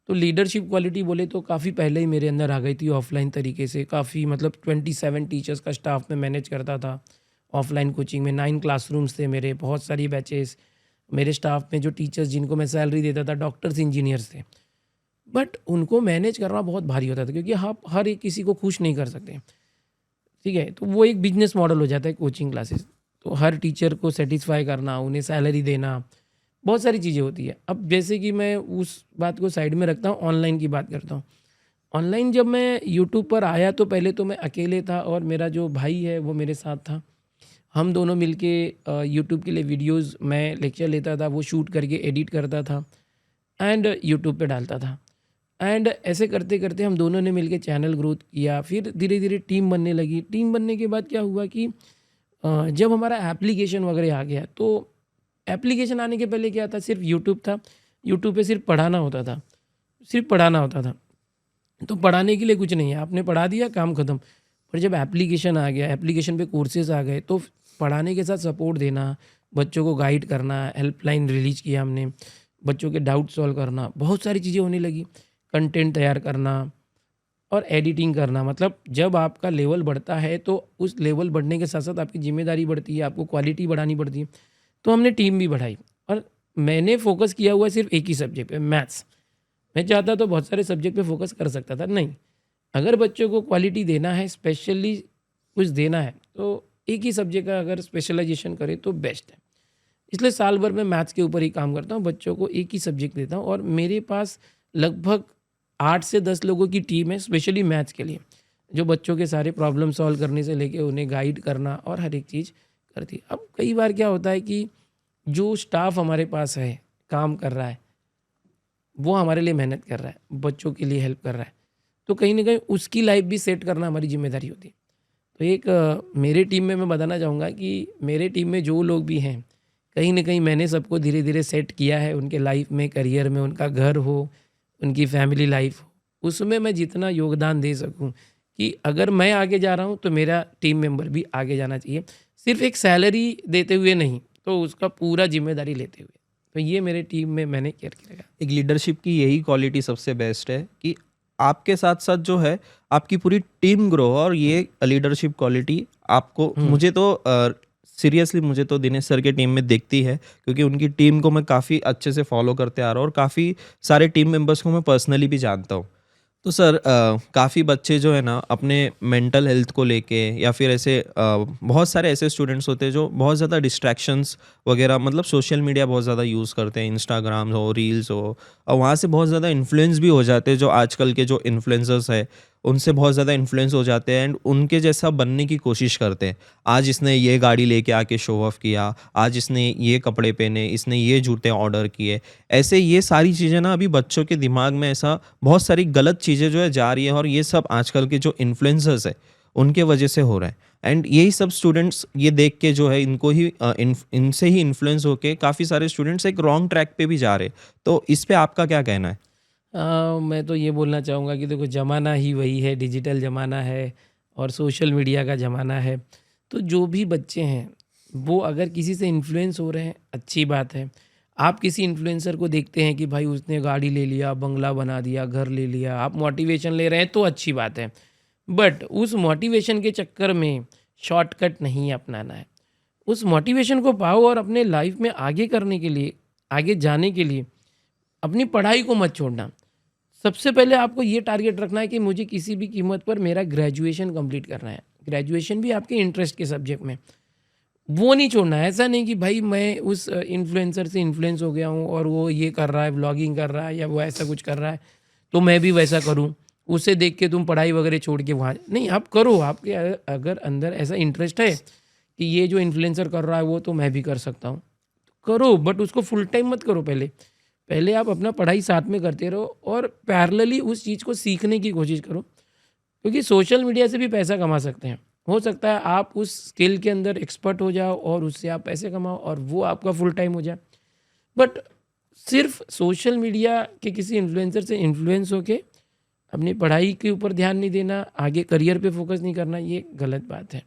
तो लीडरशिप क्वालिटी बोले तो काफ़ी पहले ही मेरे अंदर आ गई थी ऑफलाइन तरीके से। काफ़ी मतलब 27 टीचर्स का स्टाफ में मैनेज करता था ऑफलाइन कोचिंग में। 9 क्लासरूम्स थे मेरे, बहुत सारी बैचेस। मेरे स्टाफ में जो टीचर्स जिनको मैं सैलरी देता था, डॉक्टर्स, इंजीनियर्स थे। बट उनको मैनेज करना बहुत भारी होता था, क्योंकि आप हर एक किसी को खुश नहीं कर सकते, ठीक है। तो वो एक बिजनेस मॉडल हो जाता है कोचिंग क्लासेस। तो हर टीचर को सेटिस्फाई करना, उन्हें सैलरी देना, बहुत सारी चीज़ें होती है। अब जैसे कि मैं उस बात को साइड में रखता हूँ, ऑनलाइन की बात करता हूँ। ऑनलाइन जब मैं यूट्यूब पर आया तो पहले तो मैं अकेले था, और मेरा जो भाई है वो मेरे साथ था। हम दोनों मिलके यूट्यूब के लिए वीडियोस, मैं लेक्चर लेता था, वो शूट करके एडिट करता था एंड यूट्यूब पे डालता था। एंड ऐसे करते करते हम दोनों ने मिलके चैनल ग्रोथ किया। फिर धीरे धीरे टीम बनने लगी। टीम बनने के बाद क्या हुआ कि जब हमारा एप्लीकेशन वगैरह आ गया, तो एप्लीकेशन आने के पहले क्या था, सिर्फ यूट्यूब था। यूट्यूब पे सिर्फ पढ़ाना होता था, सिर्फ पढ़ाना होता था। तो पढ़ाने के लिए कुछ नहीं है, आपने पढ़ा दिया, काम ख़त्म। पर जब एप्लीकेशन आ गया, एप्लीकेशन पे कोर्सेज आ गए, तो पढ़ाने के साथ सपोर्ट देना, बच्चों को गाइड करना, हेल्पलाइन रिलीज किया हमने, बच्चों के डाउट सॉल्व करना, बहुत सारी चीज़ें होने लगी। कंटेंट तैयार करना और एडिटिंग करना। मतलब जब आपका लेवल बढ़ता है तो उस लेवल बढ़ने के साथ साथ आपकी जिम्मेदारी बढ़ती है, आपको क्वालिटी बढ़ानी पड़ती है। तो हमने टीम भी बढ़ाई, और मैंने फोकस किया हुआ सिर्फ एक ही सब्जेक्ट पे, मैथ्स। मैं चाहता तो बहुत सारे सब्जेक्ट पे फोकस कर सकता था, नहीं। अगर बच्चों को क्वालिटी देना है, स्पेशली कुछ देना है, तो एक ही सब्जेक्ट का अगर स्पेशलाइजेशन करे तो बेस्ट है। इसलिए साल भर में मैथ्स के ऊपर ही काम करता हूँ, बच्चों को एक ही सब्जेक्ट देता हूँ। और मेरे पास लगभग 8 से 10 लोगों की टीम है स्पेशली मैथ्स के लिए, जो बच्चों के सारे प्रॉब्लम सॉल्व करने से लेके उन्हें गाइड करना और हर एक चीज़ करती है। अब कई बार क्या होता है कि जो स्टाफ हमारे पास है, काम कर रहा है, वो हमारे लिए मेहनत कर रहा है, बच्चों के लिए हेल्प कर रहा है, तो कहीं ना कहीं उसकी लाइफ भी सेट करना हमारी जिम्मेदारी होती है। तो एक मेरे टीम में मैं बताना चाहूँगा कि मेरे टीम में जो लोग भी हैं, कहीं ना कहीं मैंने सबको धीरे धीरे सेट किया है उनके लाइफ में, करियर में, उनका घर हो, उनकी फैमिली लाइफ हो, उसमें मैं जितना योगदान दे सकूं कि अगर मैं आगे जा रहा हूं तो मेरा टीम मेंबर भी आगे जाना चाहिए, सिर्फ एक सैलरी देते हुए नहीं, तो उसका पूरा जिम्मेदारी लेते हुए। तो ये मेरे टीम में मैंने केयर किया। एक लीडरशिप की यही क्वालिटी सबसे बेस्ट है कि आपके साथ साथ जो है आपकी पूरी टीम ग्रो हो, और ये लीडरशिप क्वालिटी आपको मुझे तो सीरियसली मुझे तो दिनेश सर के टीम में दिखती है, क्योंकि उनकी टीम को मैं काफ़ी अच्छे से फॉलो करते आ रहा हूँ, और काफ़ी सारे टीम मेंबर्स को मैं पर्सनली भी जानता हूँ। तो सर काफ़ी बच्चे जो है ना अपने मेंटल हेल्थ को लेके, या फिर ऐसे बहुत सारे ऐसे स्टूडेंट्स होते हैं जो बहुत ज़्यादा डिस्ट्रैक्शंस वगैरह, मतलब सोशल मीडिया बहुत ज़्यादा यूज़ करते हैं, इंस्टाग्राम हो, रील्स हो, और वहाँ से बहुत ज़्यादा इन्फ्लुएंस भी हो जाते हैं। जो आजकल के जो इन्फ्लुएंसर्स है उनसे बहुत ज़्यादा इन्फ्लुएंस हो जाते हैं एंड उनके जैसा बनने की कोशिश करते हैं। आज इसने ये गाड़ी लेके आके शो ऑफ किया, आज इसने ये कपड़े पहने, इसने ये जूते ऑर्डर किए। ऐसे ये सारी चीज़ें ना अभी बच्चों के दिमाग में ऐसा बहुत सारी गलत चीज़ें जो है जा रही है और ये सब आजकल के जो इन्फ्लुएंसर्स है, उनके वजह से हो रहा है। एंड यही सब स्टूडेंट्स ये देख के जो है इनको ही इनसे ही इन्फ्लुएंस होके काफ़ी सारे स्टूडेंट्स एक रॉन्ग ट्रैक पे भी जा रहे हैं। तो इस पे आपका क्या कहना है? मैं तो ये बोलना चाहूँगा कि देखो ज़माना ही वही है, डिजिटल ज़माना है और सोशल मीडिया का ज़माना है। तो जो भी बच्चे हैं, वो अगर किसी से इन्फ्लुएंस हो रहे हैं, अच्छी बात है। आप किसी इन्फ्लुएंसर को देखते हैं कि भाई उसने गाड़ी ले लिया, बंगला बना दिया, घर ले लिया, आप मोटिवेशन ले रहे हैं तो अच्छी बात है। बट उस मोटिवेशन के चक्कर में शॉर्टकट नहीं अपनाना है। उस मोटिवेशन को पाओ और अपने लाइफ में आगे करने के लिए, आगे जाने के लिए अपनी पढ़ाई को मत छोड़ना। सबसे पहले आपको ये टारगेट रखना है कि मुझे किसी भी कीमत पर मेरा ग्रेजुएशन कंप्लीट करना है। ग्रेजुएशन भी आपके इंटरेस्ट के सब्जेक्ट में, वो नहीं छोड़ना है। ऐसा नहीं कि भाई मैं उस इन्फ्लुएंसर से इन्फ्लुएंस हो गया हूँ और वो ये कर रहा है, व्लॉगिंग कर रहा है या वो ऐसा कुछ कर रहा है, तो मैं भी वैसा करूँ। उसे देख के तुम पढ़ाई वगैरह छोड़ के वहाँ नहीं, आप करो। आपके अगर अंदर ऐसा इंटरेस्ट है कि ये जो इन्फ्लुएंसर कर रहा है वो तो मैं भी कर सकता हूँ, तो करो। बट उसको फुल टाइम मत करो। पहले पहले आप अपना पढ़ाई साथ में करते रहो और पैरेलली उस चीज़ को सीखने की कोशिश करो, क्योंकि सोशल मीडिया से भी पैसा कमा सकते हैं। हो सकता है आप उस स्किल के अंदर एक्सपर्ट हो जाओ और उससे आप पैसे कमाओ और वो आपका फुल टाइम हो जाए। बट सिर्फ सोशल मीडिया के किसी इन्फ्लुएंसर से इन्फ्लुएंस होके अपनी पढ़ाई के ऊपर ध्यान नहीं देना, आगे करियर पे फोकस नहीं करना, ये गलत बात है।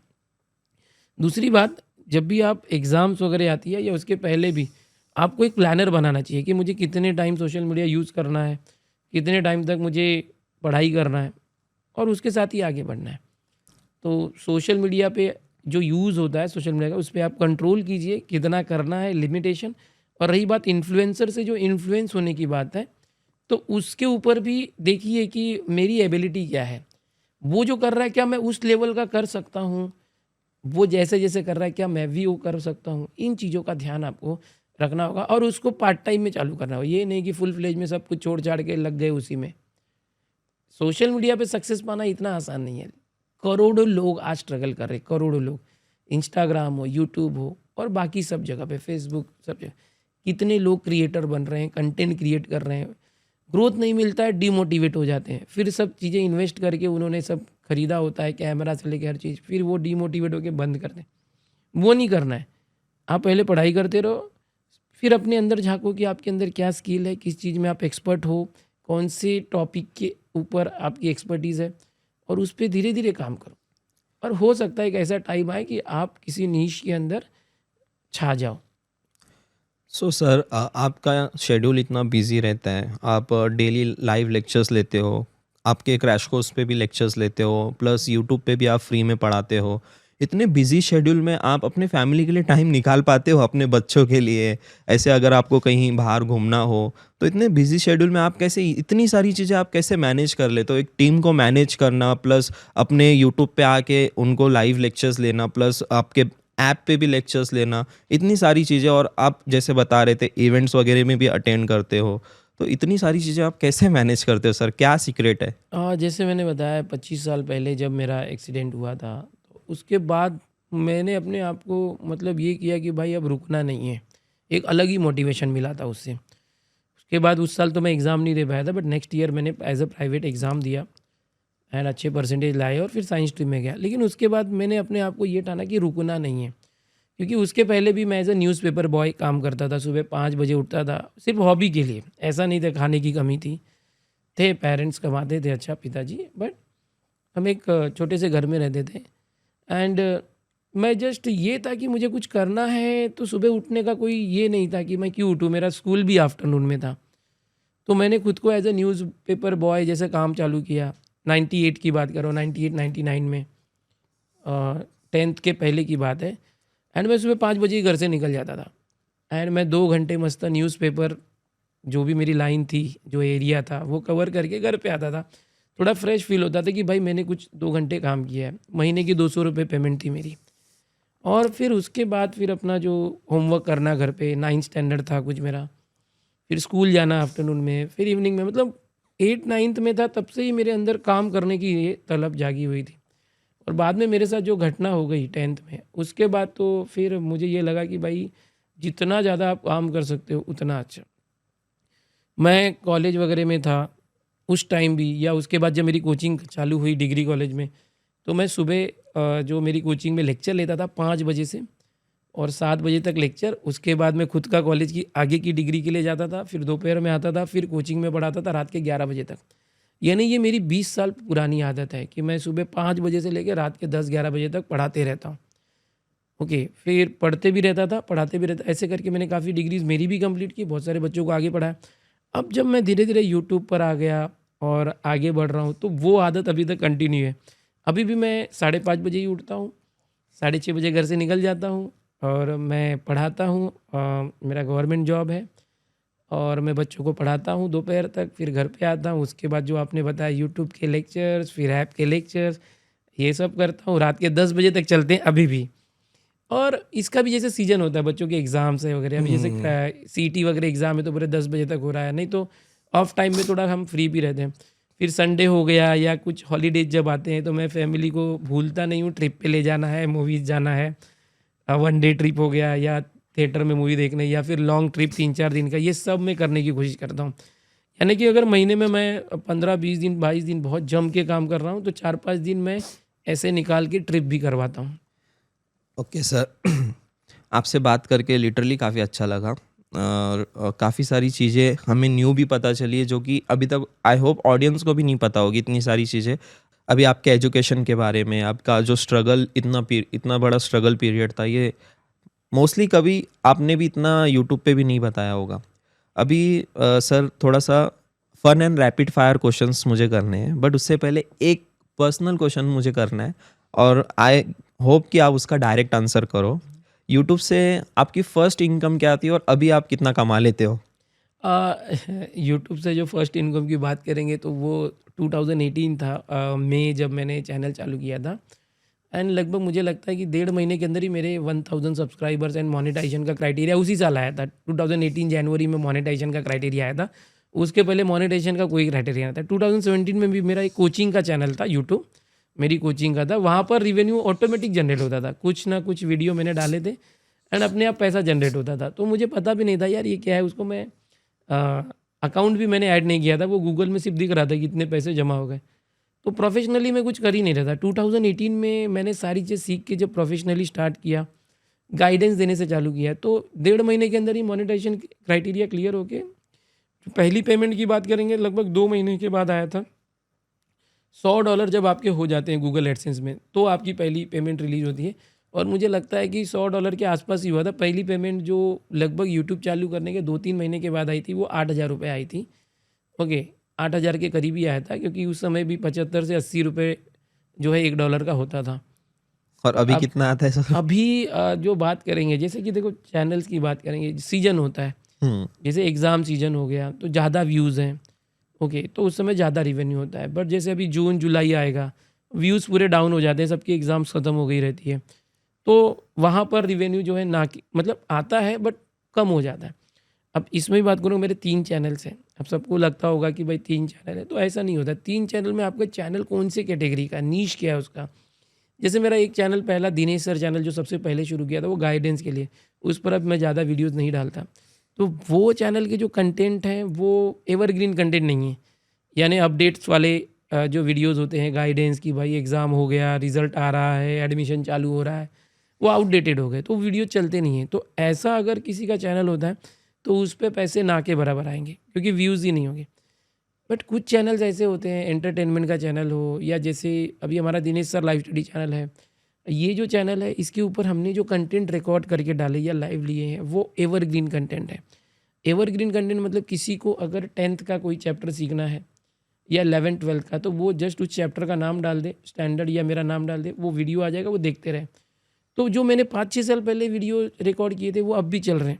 दूसरी बात, जब भी आप एग्ज़ाम्स वगैरह आती है या उसके पहले भी आपको एक प्लानर बनाना चाहिए कि मुझे कितने टाइम सोशल मीडिया यूज़ करना है, कितने टाइम तक मुझे पढ़ाई करना है और उसके साथ ही आगे बढ़ना है। तो सोशल मीडिया पे जो यूज़ होता है सोशल मीडिया का, उस पे आप कंट्रोल कीजिए, कितना करना है, लिमिटेशन। और रही बात इन्फ्लुएंसर से जो इन्फ्लुएंस होने की बात है, तो उसके ऊपर भी देखिए कि मेरी एबिलिटी क्या है। वो जो कर रहा है क्या मैं उस लेवल का कर सकता हूँ? वो जैसे-जैसे कर रहा है क्या मैं भी वो कर सकता हूँ? इन चीज़ों का ध्यान आपको रखना होगा और उसको पार्ट टाइम में चालू करना होगा। ये नहीं कि फुल फ्लेज में सब कुछ छोड़-छाड़ के लग गए उसी में। सोशल मीडिया पे सक्सेस पाना इतना आसान नहीं है। करोड़ों लोग आज स्ट्रगल कर रहे हैं, करोड़ों लोग। इंस्टाग्राम हो, यूट्यूब हो और बाकी सब जगह पे, फेसबुक, सब जगह। कितने लोग क्रिएटर बन रहे हैं, कंटेंट क्रिएट कर रहे हैं। ग्रोथ नहीं मिलता है, डिमोटिवेट हो जाते हैं। फिर सब चीज़ें इन्वेस्ट करके उन्होंने सब खरीदा होता है, कैमरा से लेके हर चीज़, फिर वो डिमोटिवेट होके बंद कर दें। वो नहीं करना है। आप पहले पढ़ाई करते रहो, फिर अपने अंदर झाँको कि आपके अंदर क्या स्किल है, किस चीज़ में आप एक्सपर्ट हो, कौन से टॉपिक के ऊपर आपकी एक्सपर्टीज़ है और उस पे धीरे-धीरे काम करो। और हो सकता है एक ऐसा टाइम आए कि आप किसी नीश के अंदर छा जाओ। सो सर आपका शेड्यूल इतना बिजी रहता है, आप डेली लाइव लेक्चर्स लेते हो, आपके क्रैश कोर्स पे भी लेक्चर्स लेते हो, प्लस यूट्यूब पे भी आप फ्री में पढ़ाते हो। इतने बिजी शेड्यूल में आप अपने फैमिली के लिए टाइम निकाल पाते हो, अपने बच्चों के लिए? ऐसे अगर आपको कहीं बाहर घूमना हो, तो इतने बिजी शेड्यूल में आप कैसे इतनी सारी चीज़ें आप कैसे मैनेज कर लेते हो? एक टीम को मैनेज करना, प्लस अपने यूट्यूब पे आके उनको लाइव लेक्चर्स लेना, प्लस आपके ऐप पे भी लेक्चर्स लेना, इतनी सारी चीज़ें। और आप जैसे बता रहे थे इवेंट्स वगैरह में भी अटेंड करते हो, तो इतनी सारी चीज़ें आप कैसे मैनेज करते हो सर? क्या सीक्रेट है? जैसे मैंने बताया 25 साल पहले जब मेरा एक्सीडेंट हुआ था, तो उसके बाद मैंने अपने आप को मतलब ये किया कि भाई अब रुकना नहीं है। एक अलग ही मोटिवेशन मिला था उससे। उसके बाद उस साल तो मैं एग्ज़ाम नहीं दे पाया था, बट नेक्स्ट ईयर मैंने एज़ अ प्राइवेट एग्ज़ाम दिया एंड अच्छे परसेंटेज लाए और फिर साइंस स्ट्रीम में गया। लेकिन उसके बाद मैंने अपने आप को ये ठाना कि रुकना नहीं है, क्योंकि उसके पहले भी मैं एज़ अ न्यूज़पेपर बॉय काम करता था। सुबह 5 बजे उठता था, सिर्फ़ हॉबी के लिए। ऐसा नहीं था खाने की कमी थी। थे पेरेंट्स कमाते थे अच्छा, पिताजी, बट हम एक छोटे से घर में रहते थे एंड मैं जस्ट ये था कि मुझे कुछ करना है, तो सुबह उठने का कोई ये नहीं था कि मैं क्यों उठूँ। मेरा स्कूल भी आफ्टरनून में था, तो मैंने खुद को एज अ न्यूज़पेपर बॉय जैसे काम चालू किया। 98 की बात करो, 98 99 में 10th के पहले की बात है। एंड मैं सुबह 5 बजे ही घर से निकल जाता था एंड मैं 2 घंटे मस्त न्यूज़पेपर, जो भी मेरी लाइन थी, जो एरिया था, वो कवर करके घर पे आता था। थोड़ा फ्रेश फील होता था कि भाई मैंने कुछ 2 घंटे काम किया है। महीने की 200 रुपये पेमेंट थी मेरी। और फिर उसके बाद फिर अपना जो होमवर्क करना घर पे, 9th स्टैंडर्ड था कुछ मेरा, फिर स्कूल जाना आफ्टरनून में, फिर इवनिंग में, मतलब 8-9th में था तब से ही मेरे अंदर काम करने की ये तलब जागी हुई थी। और बाद में मेरे साथ जो घटना हो गई 10th में, उसके बाद तो फिर मुझे ये लगा कि भाई जितना ज़्यादा आप काम कर सकते हो उतना अच्छा। मैं कॉलेज वगैरह में था उस टाइम भी, या उसके बाद जब मेरी कोचिंग चालू हुई डिग्री कॉलेज में, तो मैं सुबह जो मेरी कोचिंग में लेक्चर लेता था 5 बजे से और 7 बजे तक लेक्चर। उसके बाद मैं खुद का कॉलेज की आगे की डिग्री के लिए जाता था, फिर दोपहर में आता था, फिर कोचिंग में पढ़ाता था रात के 11 बजे तक। यानी ये मेरी 20 साल पुरानी आदत है कि मैं सुबह 5 बजे से लेकर रात के 10-11 बजे तक पढ़ाते रहता हूँ। ओके, फिर पढ़ते भी रहता था, पढ़ाते भी रहता, ऐसे करके मैंने काफ़ी डिग्रीज़ मेरी भी कंप्लीट की, बहुत सारे बच्चों को आगे पढ़ाया। अब जब मैं धीरे-धीरे यूट्यूब पर आ गया और आगे बढ़ रहा हूँ, तो वो आदत अभी तक कंटिन्यू है। अभी भी मैं 5:30 बजे ही उठता हूँ, 6:30 बजे घर से निकल जाता हूँ और मैं पढ़ाता हूँ। मेरा गवर्नमेंट जॉब है और मैं बच्चों को पढ़ाता हूँ दोपहर तक, फिर घर पे आता हूँ। उसके बाद जो आपने बताया यूट्यूब के लेक्चर्स, फिर ऐप के लेक्चर्स, ये सब करता हूँ। रात के 10 बजे तक चलते हैं अभी भी। और इसका भी जैसे सीज़न होता है, बच्चों के एग्ज़ाम्स है वगैरह, अभी जैसे हुँ। सीटी वगैरह एग्ज़ाम है तो पूरे 10 बजे तक हो रहा है, नहीं तो ऑफ टाइम में थोड़ा हम फ्री भी रहते हैं। फिर संडे हो गया या कुछ हॉलीडेज जब आते हैं तो मैं फैमिली को भूलता नहीं हूँ, ट्रिप पे ले जाना है, मूवीज़ जाना है। वन डे ट्रिप हो गया या थिएटर में मूवी देखने, या फिर लॉन्ग ट्रिप 3-4 दिन का, ये सब मैं करने की कोशिश करता हूँ। यानी कि अगर महीने में मैं 15-20 दिन, 22 दिन बहुत जम के काम कर रहा हूँ, तो 4-5 दिन मैं ऐसे निकाल के ट्रिप भी करवाता हूँ। Okay sir. आपसे बात करके लिटरली काफ़ी अच्छा लगा और काफ़ी सारी चीज़ें हमें न्यू भी पता चली है जो कि अभी तक आई होप ऑडियंस को भी नहीं पता होगी इतनी सारी चीज़ें। अभी आपके एजुकेशन के बारे में, आपका जो स्ट्रगल, इतना बड़ा स्ट्रगल पीरियड था, ये मोस्टली कभी आपने भी इतना यूट्यूब पे भी नहीं बताया होगा। अभी सर थोड़ा सा fun and rapid fire questions मुझे करने हैं, बट उससे पहले एक पर्सनल क्वेश्चन मुझे करना है और आई होप कि आप उसका डायरेक्ट आंसर करो। यूट्यूब से आपकी फर्स्ट इनकम क्या थी और अभी आप कितना कमा लेते हो? यूट्यूब से जो फर्स्ट इनकम की बात करेंगे तो वो 2018 था, मई जब मैंने चैनल चालू किया था। एंड लगभग मुझे लगता है कि 1.5 महीने के अंदर ही मेरे 1000 सब्सक्राइबर्स एंड मोनेटाइजेशन का क्राइटेरिया उसी साल आया था। 2018 जनवरी में मोनेटाइजेशन का क्राइटेरिया आया था। उसके पहले मोनेटाइजेशन का कोई क्राइटेरिया नहीं था। 2017 में भी मेरा एक कोचिंग का चैनल था यूट्यूब, मेरी कोचिंग का था। वहाँ पर रिवेन्यू ऑटोमेटिक जनरेट होता था, कुछ ना कुछ वीडियो मैंने डाले थे एंड अपने आप पैसा जनरेट होता था। तो मुझे पता भी नहीं था यार ये क्या है, उसको मैं अकाउंट भी मैंने ऐड नहीं किया था, वो गूगल में सिर्फ दिख रहा था कि इतने पैसे जमा हो गए। तो प्रोफेशनली मैं कुछ कर ही नहीं रहा था। 2018 में मैंने सारी चीज़ सीख के जब प्रोफेशनली स्टार्ट किया, गाइडेंस देने से चालू किया, तो 1.5 महीने के अंदर ही मोनेटाइजेशन क्राइटेरिया क्लियर होके जो पहली पेमेंट की बात करेंगे लगभग 2 महीने के बाद आया था। $100 जब आपके हो जाते हैं गूगल एडसेंस में, तो आपकी पहली पेमेंट रिलीज़ होती है। और मुझे लगता है कि $100 के आसपास ही हुआ था। पहली पेमेंट जो लगभग यूट्यूब चालू करने के 2-3 महीने के बाद आई थी, वो 8,000 रुपये आई थी। ओके, 8,000 के करीब ही आया था, क्योंकि उस समय भी 75 से 80 रुपये जो है $1 का होता था। और अभी अब कितना आता है सर? अभी जो बात करेंगे, जैसे कि देखो चैनल्स की बात करेंगे, सीज़न होता है। हुँ। जैसे एग्ज़ाम सीज़न हो गया तो ज़्यादा व्यूज़ हैं, ओके, तो उस समय ज़्यादा रिवेन्यू होता है। बट जैसे अभी जून जुलाई आएगा, व्यूज़ पूरे डाउन हो जाते हैं, सबकी एग्ज़ाम्स ख़त्म हो गई रहती है, तो वहाँ पर रिवेन्यू जो है ना कि मतलब आता है बट कम हो जाता है। अब इसमें भी बात करूँ, मेरे 3 चैनल्स हैं। अब सबको लगता होगा कि भाई 3 चैनल है, तो ऐसा नहीं होता। 3 चैनल में आपका चैनल कौन से कैटेगरी का, नीश क्या है उसका। जैसे मेरा एक चैनल पहला दिनेश सर चैनल जो सबसे पहले शुरू किया था, वो गाइडेंस के लिए, उस पर अब मैं ज़्यादा वीडियोज़ नहीं डालता। तो वो चैनल के जो कंटेंट हैं वो एवरग्रीन कंटेंट नहीं है, यानी अपडेट्स वाले जो वीडियोज़ होते हैं गाइडेंस की, भाई एग्ज़ाम हो गया, रिज़ल्ट आ रहा है, एडमिशन चालू हो रहा है, वो आउटडेटेड हो गए, तो वीडियो चलते नहीं हैं। तो ऐसा अगर किसी का चैनल होता है तो उस पे पैसे ना के बराबर आएँगे, क्योंकि व्यूज़ ही नहीं होंगे। बट कुछ चैनल्स ऐसे होते हैं, एंटरटेनमेंट का चैनल हो, या जैसे अभी हमारा Dinesh sir live study channel है, ये जो चैनल है इसके ऊपर हमने जो कंटेंट रिकॉर्ड करके डाले या लाइव लिए हैं वो एवरग्रीन कंटेंट है। एवरग्रीन कंटेंट मतलब किसी को अगर 10th का कोई चैप्टर सीखना है या 11th-12th का, तो वो जस्ट उस चैप्टर का नाम डाल दे, स्टैंडर्ड या मेरा नाम डाल दे, वो वीडियो आ जाएगा, वो देखते रहे। तो जो मैंने 5-6 साल पहले वीडियो रिकॉर्ड किए थे वो अब भी चल रहे हैं।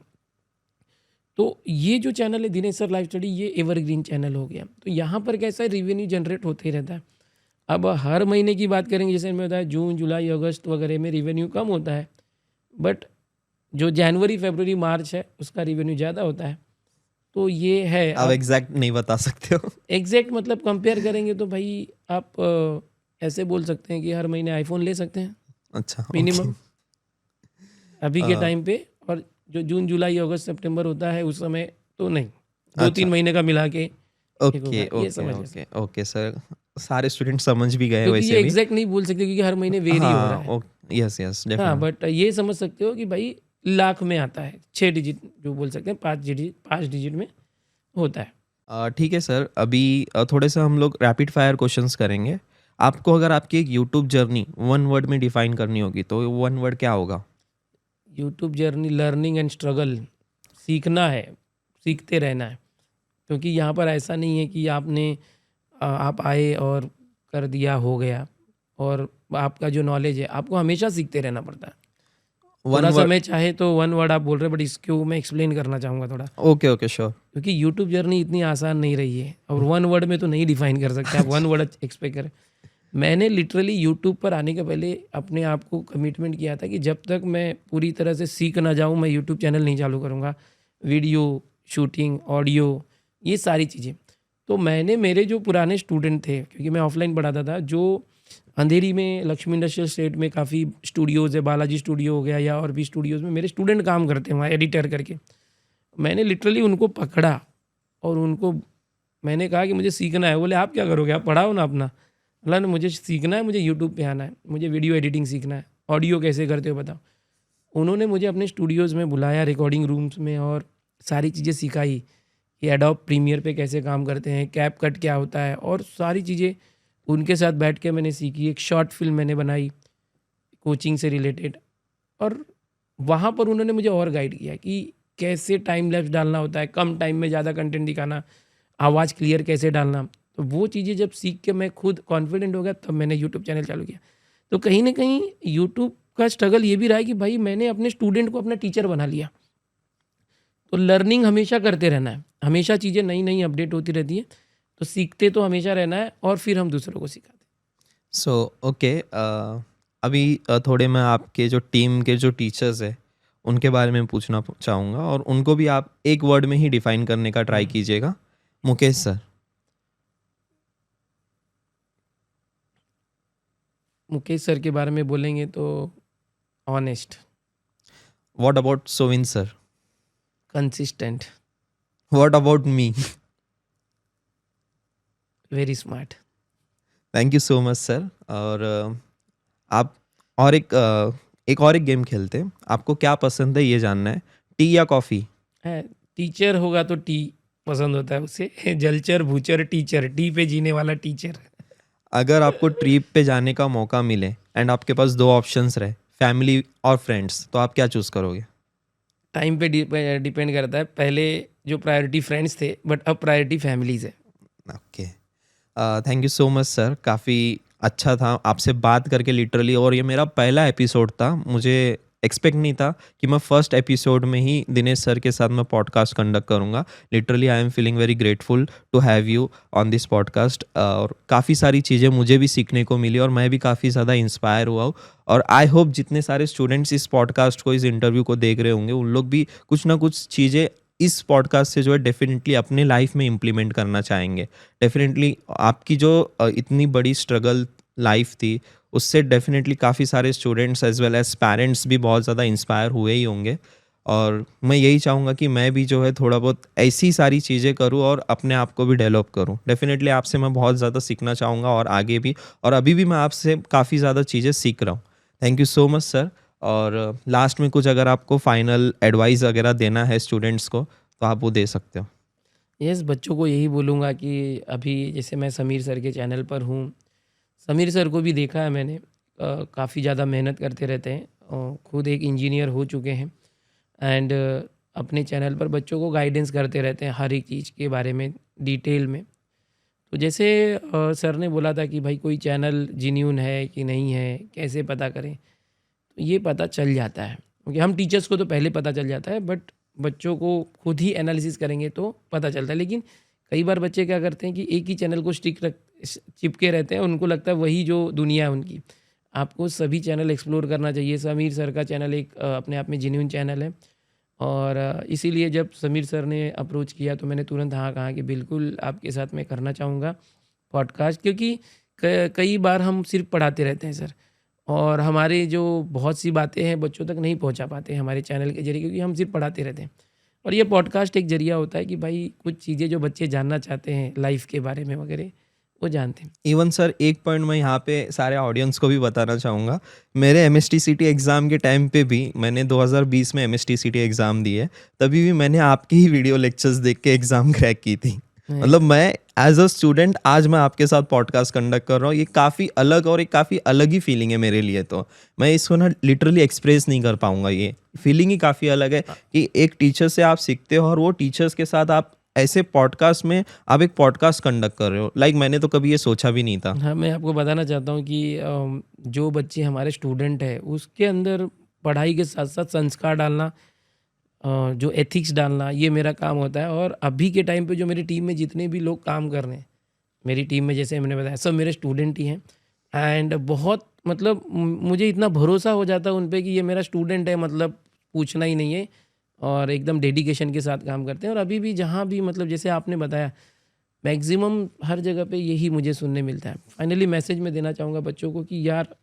तो ये जो चैनल है दिनेश सर लाइव स्टडी, ये एवरग्रीन चैनल हो गया। तो यहाँ पर कैसा है, रिवेन्यू जनरेट होते ही रहता है। अब हर महीने की बात करेंगे, जैसे मैंने बताया जून जुलाई अगस्त वगैरह में रिवेन्यू कम होता है, बट जो जनवरी फरवरी मार्च है उसका रिवेन्यू ज़्यादा होता है। तो ये है। आप आप एग्जैक्ट नहीं बता सकते हो? एग्जैक्ट मतलब कंपेयर करेंगे तो भाई आप ऐसे बोल सकते हैं कि हर महीने आईफोन ले सकते हैं अच्छा, ओके। मिनिमम अभी के टाइम पे। और जो जून जुलाई अगस्त सितंबर होता है उस समय तो नहीं, दो अच्छा, तीन महीने का मिला के एक ओके, होगा, ये ओके, समझ ले ओके, सकते हैं। Okay sir. सारे स्टूडेंट समझ भी गए क्योंकि वैसे ये भी। एग्जैक्ट नहीं बोल सकते क्योंकि हर महीने वेरी हो रहा हाँ, है। ओ यस, यस, हाँ, डेफिनेटली। बट ये समझ सकते हो कि भाई लाख में आता है, 6 डिजिट जो बोल सकते हैं, 5 डिजिट में होता है। ठीक है सर, अभी थोड़े से हम लोग रैपिड फायर क्वेश्चंस करेंगे। आपको अगर आपकी एक यूट्यूब जर्नी वन वर्ड में डिफाइन करनी होगी तो वन वर्ड क्या होगा? YouTube journey learning and struggle, सीखना है, सीखते रहना है। क्योंकि यहाँ पर ऐसा नहीं है कि आप आए और कर दिया हो गया। और आपका जो नॉलेज है आपको हमेशा सीखते रहना पड़ता है। वन थोड़ा-सा वर्ड। मैं चाहे तो वन वर्ड आप बोल रहे हैं बट इसको मैं एक्सप्लेन करना चाहूँगा थोड़ा। Okay, okay, sure. क्योंकि यूट्यूब जर्नी इतनी आसान नहीं रही है और वन वर्ड में तो नहीं डिफाइन कर सकते आप, वन वर्ड एक्सपेक्ट करें। मैंने लिटरली यूट्यूब पर आने के पहले अपने आप को कमिटमेंट किया था कि जब तक मैं पूरी तरह से सीख ना जाऊँ मैं यूट्यूब चैनल नहीं चालू करूँगा। वीडियो, शूटिंग, ऑडियो, ये सारी चीज़ें। तो मैंने मेरे जो पुराने स्टूडेंट थे क्योंकि मैं ऑफलाइन पढ़ाता था, जो अंधेरी में लक्ष्मी इंडस्ट्रियल स्टेट में काफ़ी स्टूडियोज़ है, बालाजी स्टूडियो हो गया या और भी स्टूडियोज़ में मेरे स्टूडेंट काम करते हैं वहाँ एडिटर करके। मैंने लिटरली उनको पकड़ा और उनको मैंने कहा कि मुझे सीखना है। बोले आप क्या करोगे, आप पढ़ाओ ना अपना। बोला ना मुझे सीखना है, मुझे यूट्यूब पे आना है, मुझे वीडियो एडिटिंग सीखना है, ऑडियो कैसे करते हो बताओ। उन्होंने मुझे अपने स्टूडियोज़ में बुलाया रिकॉर्डिंग रूम्स में और सारी चीज़ें सिखाई कि एडोब प्रीमियर पे कैसे काम करते हैं, कैप कट क्या होता है और सारी चीज़ें उनके साथ बैठ के मैंने सीखी। एक शॉर्ट फिल्म मैंने बनाई कोचिंग से रिलेटेड। और वहाँ पर उन्होंने मुझे और गाइड किया कि कैसे टाइम लैप्स डालना होता है, कम टाइम में ज़्यादा कंटेंट दिखाना, आवाज़ क्लियर कैसे डालना। तो वो चीज़ें जब सीख के मैं खुद कॉन्फिडेंट हो गया तब मैंने यूट्यूब चैनल चालू किया। तो कहीं न कहीं यूट्यूब का स्ट्रगल ये भी रहा है कि भाई मैंने अपने स्टूडेंट को अपना टीचर बना लिया। तो लर्निंग हमेशा करते रहना है, हमेशा चीज़ें नई-नई अपडेट होती रहती हैं। तो सीखते तो हमेशा रहना है और फिर हम दूसरों को सिखाते हैं। सो ओके, अभी थोड़े मैं आपके जो टीम के जो टीचर्स हैं उनके बारे में पूछना चाहूँगा और उनको भी आप एक वर्ड में ही डिफाइन करने का ट्राई हुँ। कीजिएगा। मुकेश सर। मुकेश सर के बारे में बोलेंगे तो honest, what about Sovin sir? Consistent, what about me? Very smart. Thank you so much sir. और आप और एक गेम खेलते हैं। आपको क्या पसंद है ये जानना है, टी या कॉफ़ी? है, टीचर होगा तो टी पसंद होता है उसे। जलचर, भूचर, टीचर, टी पे जीने वाला टीचर। अगर आपको ट्रिप पे जाने का मौका मिले एंड आपके पास दो ऑप्शंस रहे, फैमिली और फ्रेंड्स, तो आप क्या चूज़ करोगे? टाइम पे डिपेंड करता है। पहले जो प्रायोरिटी फ्रेंड्स थे बट अब प्रायोरिटी फैमिलीज़ है। Okay, thank you so much sir. काफ़ी अच्छा था आपसे बात करके लिटरली, और ये मेरा पहला एपिसोड था। मुझे एक्सपेक्ट नहीं था कि मैं फर्स्ट एपिसोड में ही दिनेश सर के साथ मैं पॉडकास्ट कंडक्ट करूँगा। Literally I am feeling very grateful to have you on this podcast. और काफ़ी सारी चीज़ें मुझे भी सीखने को मिली और मैं भी काफ़ी ज़्यादा इंस्पायर हुआ हूँ। और आई होप जितने सारे स्टूडेंट्स इस पॉडकास्ट को, इस इंटरव्यू को देख रहे होंगे, उन लोग भी कुछ ना कुछ चीज़ें इस पॉडकास्ट से जो है डेफिनेटली अपने लाइफ में इम्प्लीमेंट करना चाहेंगे। डेफिनेटली आपकी जो इतनी बड़ी स्ट्रगल लाइफ थी उससे डेफिनेटली काफ़ी सारे students as well as parents भी बहुत ज़्यादा इंस्पायर हुए ही होंगे। और मैं यही चाहूँगा कि मैं भी जो है थोड़ा बहुत ऐसी सारी चीज़ें करूँ और अपने आप को भी डेवलप करूँ। डेफिनेटली आपसे मैं बहुत ज़्यादा सीखना चाहूँगा और आगे भी, और अभी भी मैं आपसे काफ़ी ज़्यादा चीज़ें सीख रहा हूँ। Thank you so much sir. और लास्ट में कुछ अगर आपको फाइनल एडवाइस वगैरह देना है स्टूडेंट्स को तो आप वो दे सकते हो। यस, बच्चों को यही बोलूँगा कि अभी जैसे मैं समीर सर के चैनल पर हूँ, समीर सर को भी देखा है मैंने, काफ़ी ज़्यादा मेहनत करते रहते हैं और खुद एक इंजीनियर हो चुके हैं। एंड अपने चैनल पर बच्चों को गाइडेंस करते रहते हैं हर एक चीज़ के बारे में डिटेल में। तो जैसे सर ने बोला था कि भाई कोई चैनल जेन्युइन है कि नहीं है, कैसे पता करें? तो ये पता चल जाता है क्योंकि हम टीचर्स को तो पहले पता चल जाता है बट बच्चों को खुद ही एनालिसिस करेंगे तो पता चलता है। लेकिन कई बार बच्चे क्या करते हैं कि एक ही चैनल को चिपके रहते हैं, उनको लगता है वही जो दुनिया है उनकी। आपको सभी चैनल एक्सप्लोर करना चाहिए। समीर सर का चैनल एक अपने आप में जेन्युइन चैनल है और इसीलिए जब समीर सर ने अप्रोच किया तो मैंने तुरंत हाँ कहा कि बिल्कुल आपके साथ मैं करना चाहूँगा पॉडकास्ट, क्योंकि कई बार हम सिर्फ पढ़ाते रहते हैं सर, और हमारे जो बहुत सी बातें हैं बच्चों तक नहीं पहुंचा पाते हैं हमारे चैनल के जरिए, क्योंकि हम सिर्फ पढ़ाते रहते हैं। और ये पॉडकास्ट एक जरिया होता है कि भाई कुछ चीज़ें जो बच्चे जानना चाहते हैं लाइफ के बारे में वगैरह, वो जानते हैं। इवन सर एक पॉइंट मैं यहाँ पे सारे ऑडियंस को भी बताना चाहूँगा। मेरे MSTCT एग्ज़ाम के टाइम पे भी मैंने 2020 में MSTCT एग्ज़ाम दी है, तभी भी मैंने आपकी ही वीडियो लेक्चर्स देख के एग्ज़ाम क्रैक की थी। मतलब मैं एज अ स्टूडेंट आज मैं आपके साथ पॉडकास्ट कंडक्ट कर रहा हूँ, ये काफ़ी अलग और एक काफ़ी अलग ही फीलिंग है मेरे लिए। तो मैं इसको ना लिटरली एक्सप्रेस नहीं कर पाऊंगा, ये फीलिंग ही काफ़ी अलग है कि एक टीचर से आप सीखते हो और वो टीचर्स के साथ आप ऐसे पॉडकास्ट में आप एक पॉडकास्ट कंडक्ट कर रहे हो। लाइक मैंने तो कभी ये सोचा भी नहीं था। हाँ, मैं आपको बताना चाहता हूँ कि जो बच्चे हमारे स्टूडेंट हैं उसके अंदर पढ़ाई के साथ साथ संस्कार डालना, जो एथिक्स डालना, ये मेरा काम होता है। और अभी के टाइम पे जो मेरी टीम में जितने भी लोग काम कर रहे हैं, मेरी टीम में जैसे मैंने बताया सब मेरे स्टूडेंट ही हैं। एंड बहुत मतलब मुझे इतना भरोसा हो जाता है उन पे कि ये मेरा स्टूडेंट है, मतलब पूछना ही नहीं है, और एकदम डेडिकेशन के साथ काम करते हैं। और अभी भी जहाँ भी मतलब जैसे आपने बताया मैक्सिमम हर जगह पे यही मुझे सुनने मिलता है। फाइनली मैसेज मैं देना चाहूँगा बच्चों को कि यार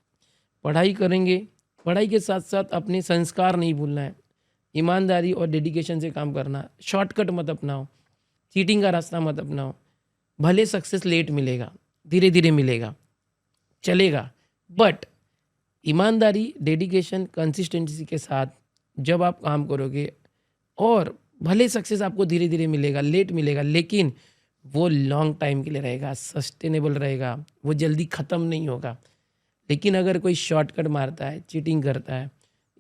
पढ़ाई करेंगे, पढ़ाई के साथ साथ अपने संस्कार नहीं भूलना है, ईमानदारी और डेडिकेशन से काम करना, शॉर्टकट मत अपनाओ, चीटिंग का रास्ता मत अपनाओ। भले सक्सेस लेट मिलेगा, धीरे धीरे मिलेगा, चलेगा, बट ईमानदारी, डेडिकेशन, कंसिस्टेंसी के साथ जब आप काम करोगे, और भले सक्सेस आपको धीरे धीरे मिलेगा, लेट मिलेगा, लेकिन वो लॉन्ग टाइम के लिए रहेगा, सस्टेनेबल रहेगा, वो जल्दी ख़त्म नहीं होगा। लेकिन अगर कोई शॉर्टकट मारता है, चीटिंग करता है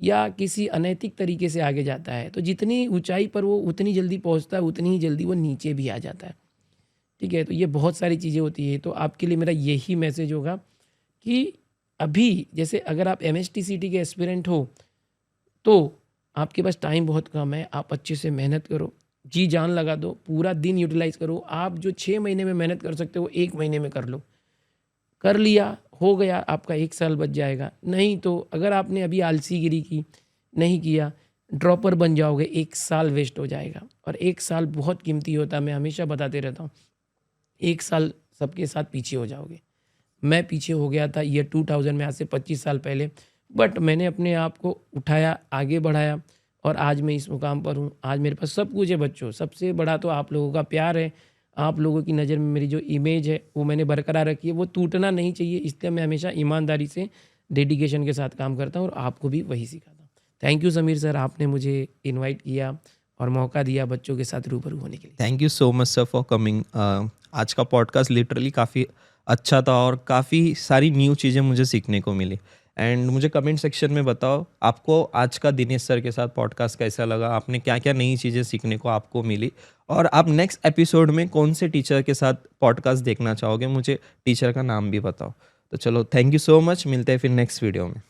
या किसी अनैतिक तरीके से आगे जाता है, तो जितनी ऊंचाई पर वो उतनी जल्दी पहुंचता है, उतनी ही जल्दी वो नीचे भी आ जाता है। ठीक है, तो ये बहुत सारी चीज़ें होती है। तो आपके लिए मेरा यही मैसेज होगा कि अभी जैसे अगर आप MSTCT के एस्पिरेंट हो तो आपके पास टाइम बहुत कम है, आप अच्छे से मेहनत करो, जी जान लगा दो, पूरा दिन यूटिलाइज़ करो। आप जो 6 महीने में मेहनत कर सकते हो 1 महीने में कर लो। कर लिया, हो गया, आपका 1 साल बच जाएगा। नहीं तो अगर आपने अभी आलसीगिरी की, नहीं किया, ड्रॉपर बन जाओगे, 1 साल वेस्ट हो जाएगा। और 1 साल बहुत कीमती होता है, मैं हमेशा बताते रहता हूँ। 1 साल सबके साथ पीछे हो जाओगे। मैं पीछे हो गया था ईयर 2000 में, आज से 25 साल पहले, बट मैंने अपने आप को उठाया, आगे बढ़ाया, और आज मैं इस मुकाम पर हूँ। आज मेरे पास सब कुछ है बच्चों, सबसे बड़ा तो आप लोगों का प्यार है। आप लोगों की नज़र में मेरी जो इमेज है वो मैंने बरकरार रखी है, वो टूटना नहीं चाहिए। इसलिए मैं हमेशा ईमानदारी से, डेडिकेशन के साथ काम करता हूँ, और आपको भी वही सिखाता हूँ। थैंक यू समीर सर, आपने मुझे इन्वाइट किया और मौका दिया बच्चों के साथ रूबरू होने के लिए। Thank you so much sir for coming. आज का पॉडकास्ट लिटरली काफ़ी अच्छा था और काफ़ी सारी न्यू चीज़ें मुझे सीखने को मिली। एंड मुझे कमेंट सेक्शन में बताओ आपको आज का दिनेश सर के साथ पॉडकास्ट कैसा लगा, आपने क्या क्या नई चीज़ें सीखने को आपको मिली, और आप नेक्स्ट एपिसोड में कौन से टीचर के साथ पॉडकास्ट देखना चाहोगे, मुझे टीचर का नाम भी बताओ। तो चलो, थैंक यू सो मच, मिलते हैं फिर नेक्स्ट वीडियो में।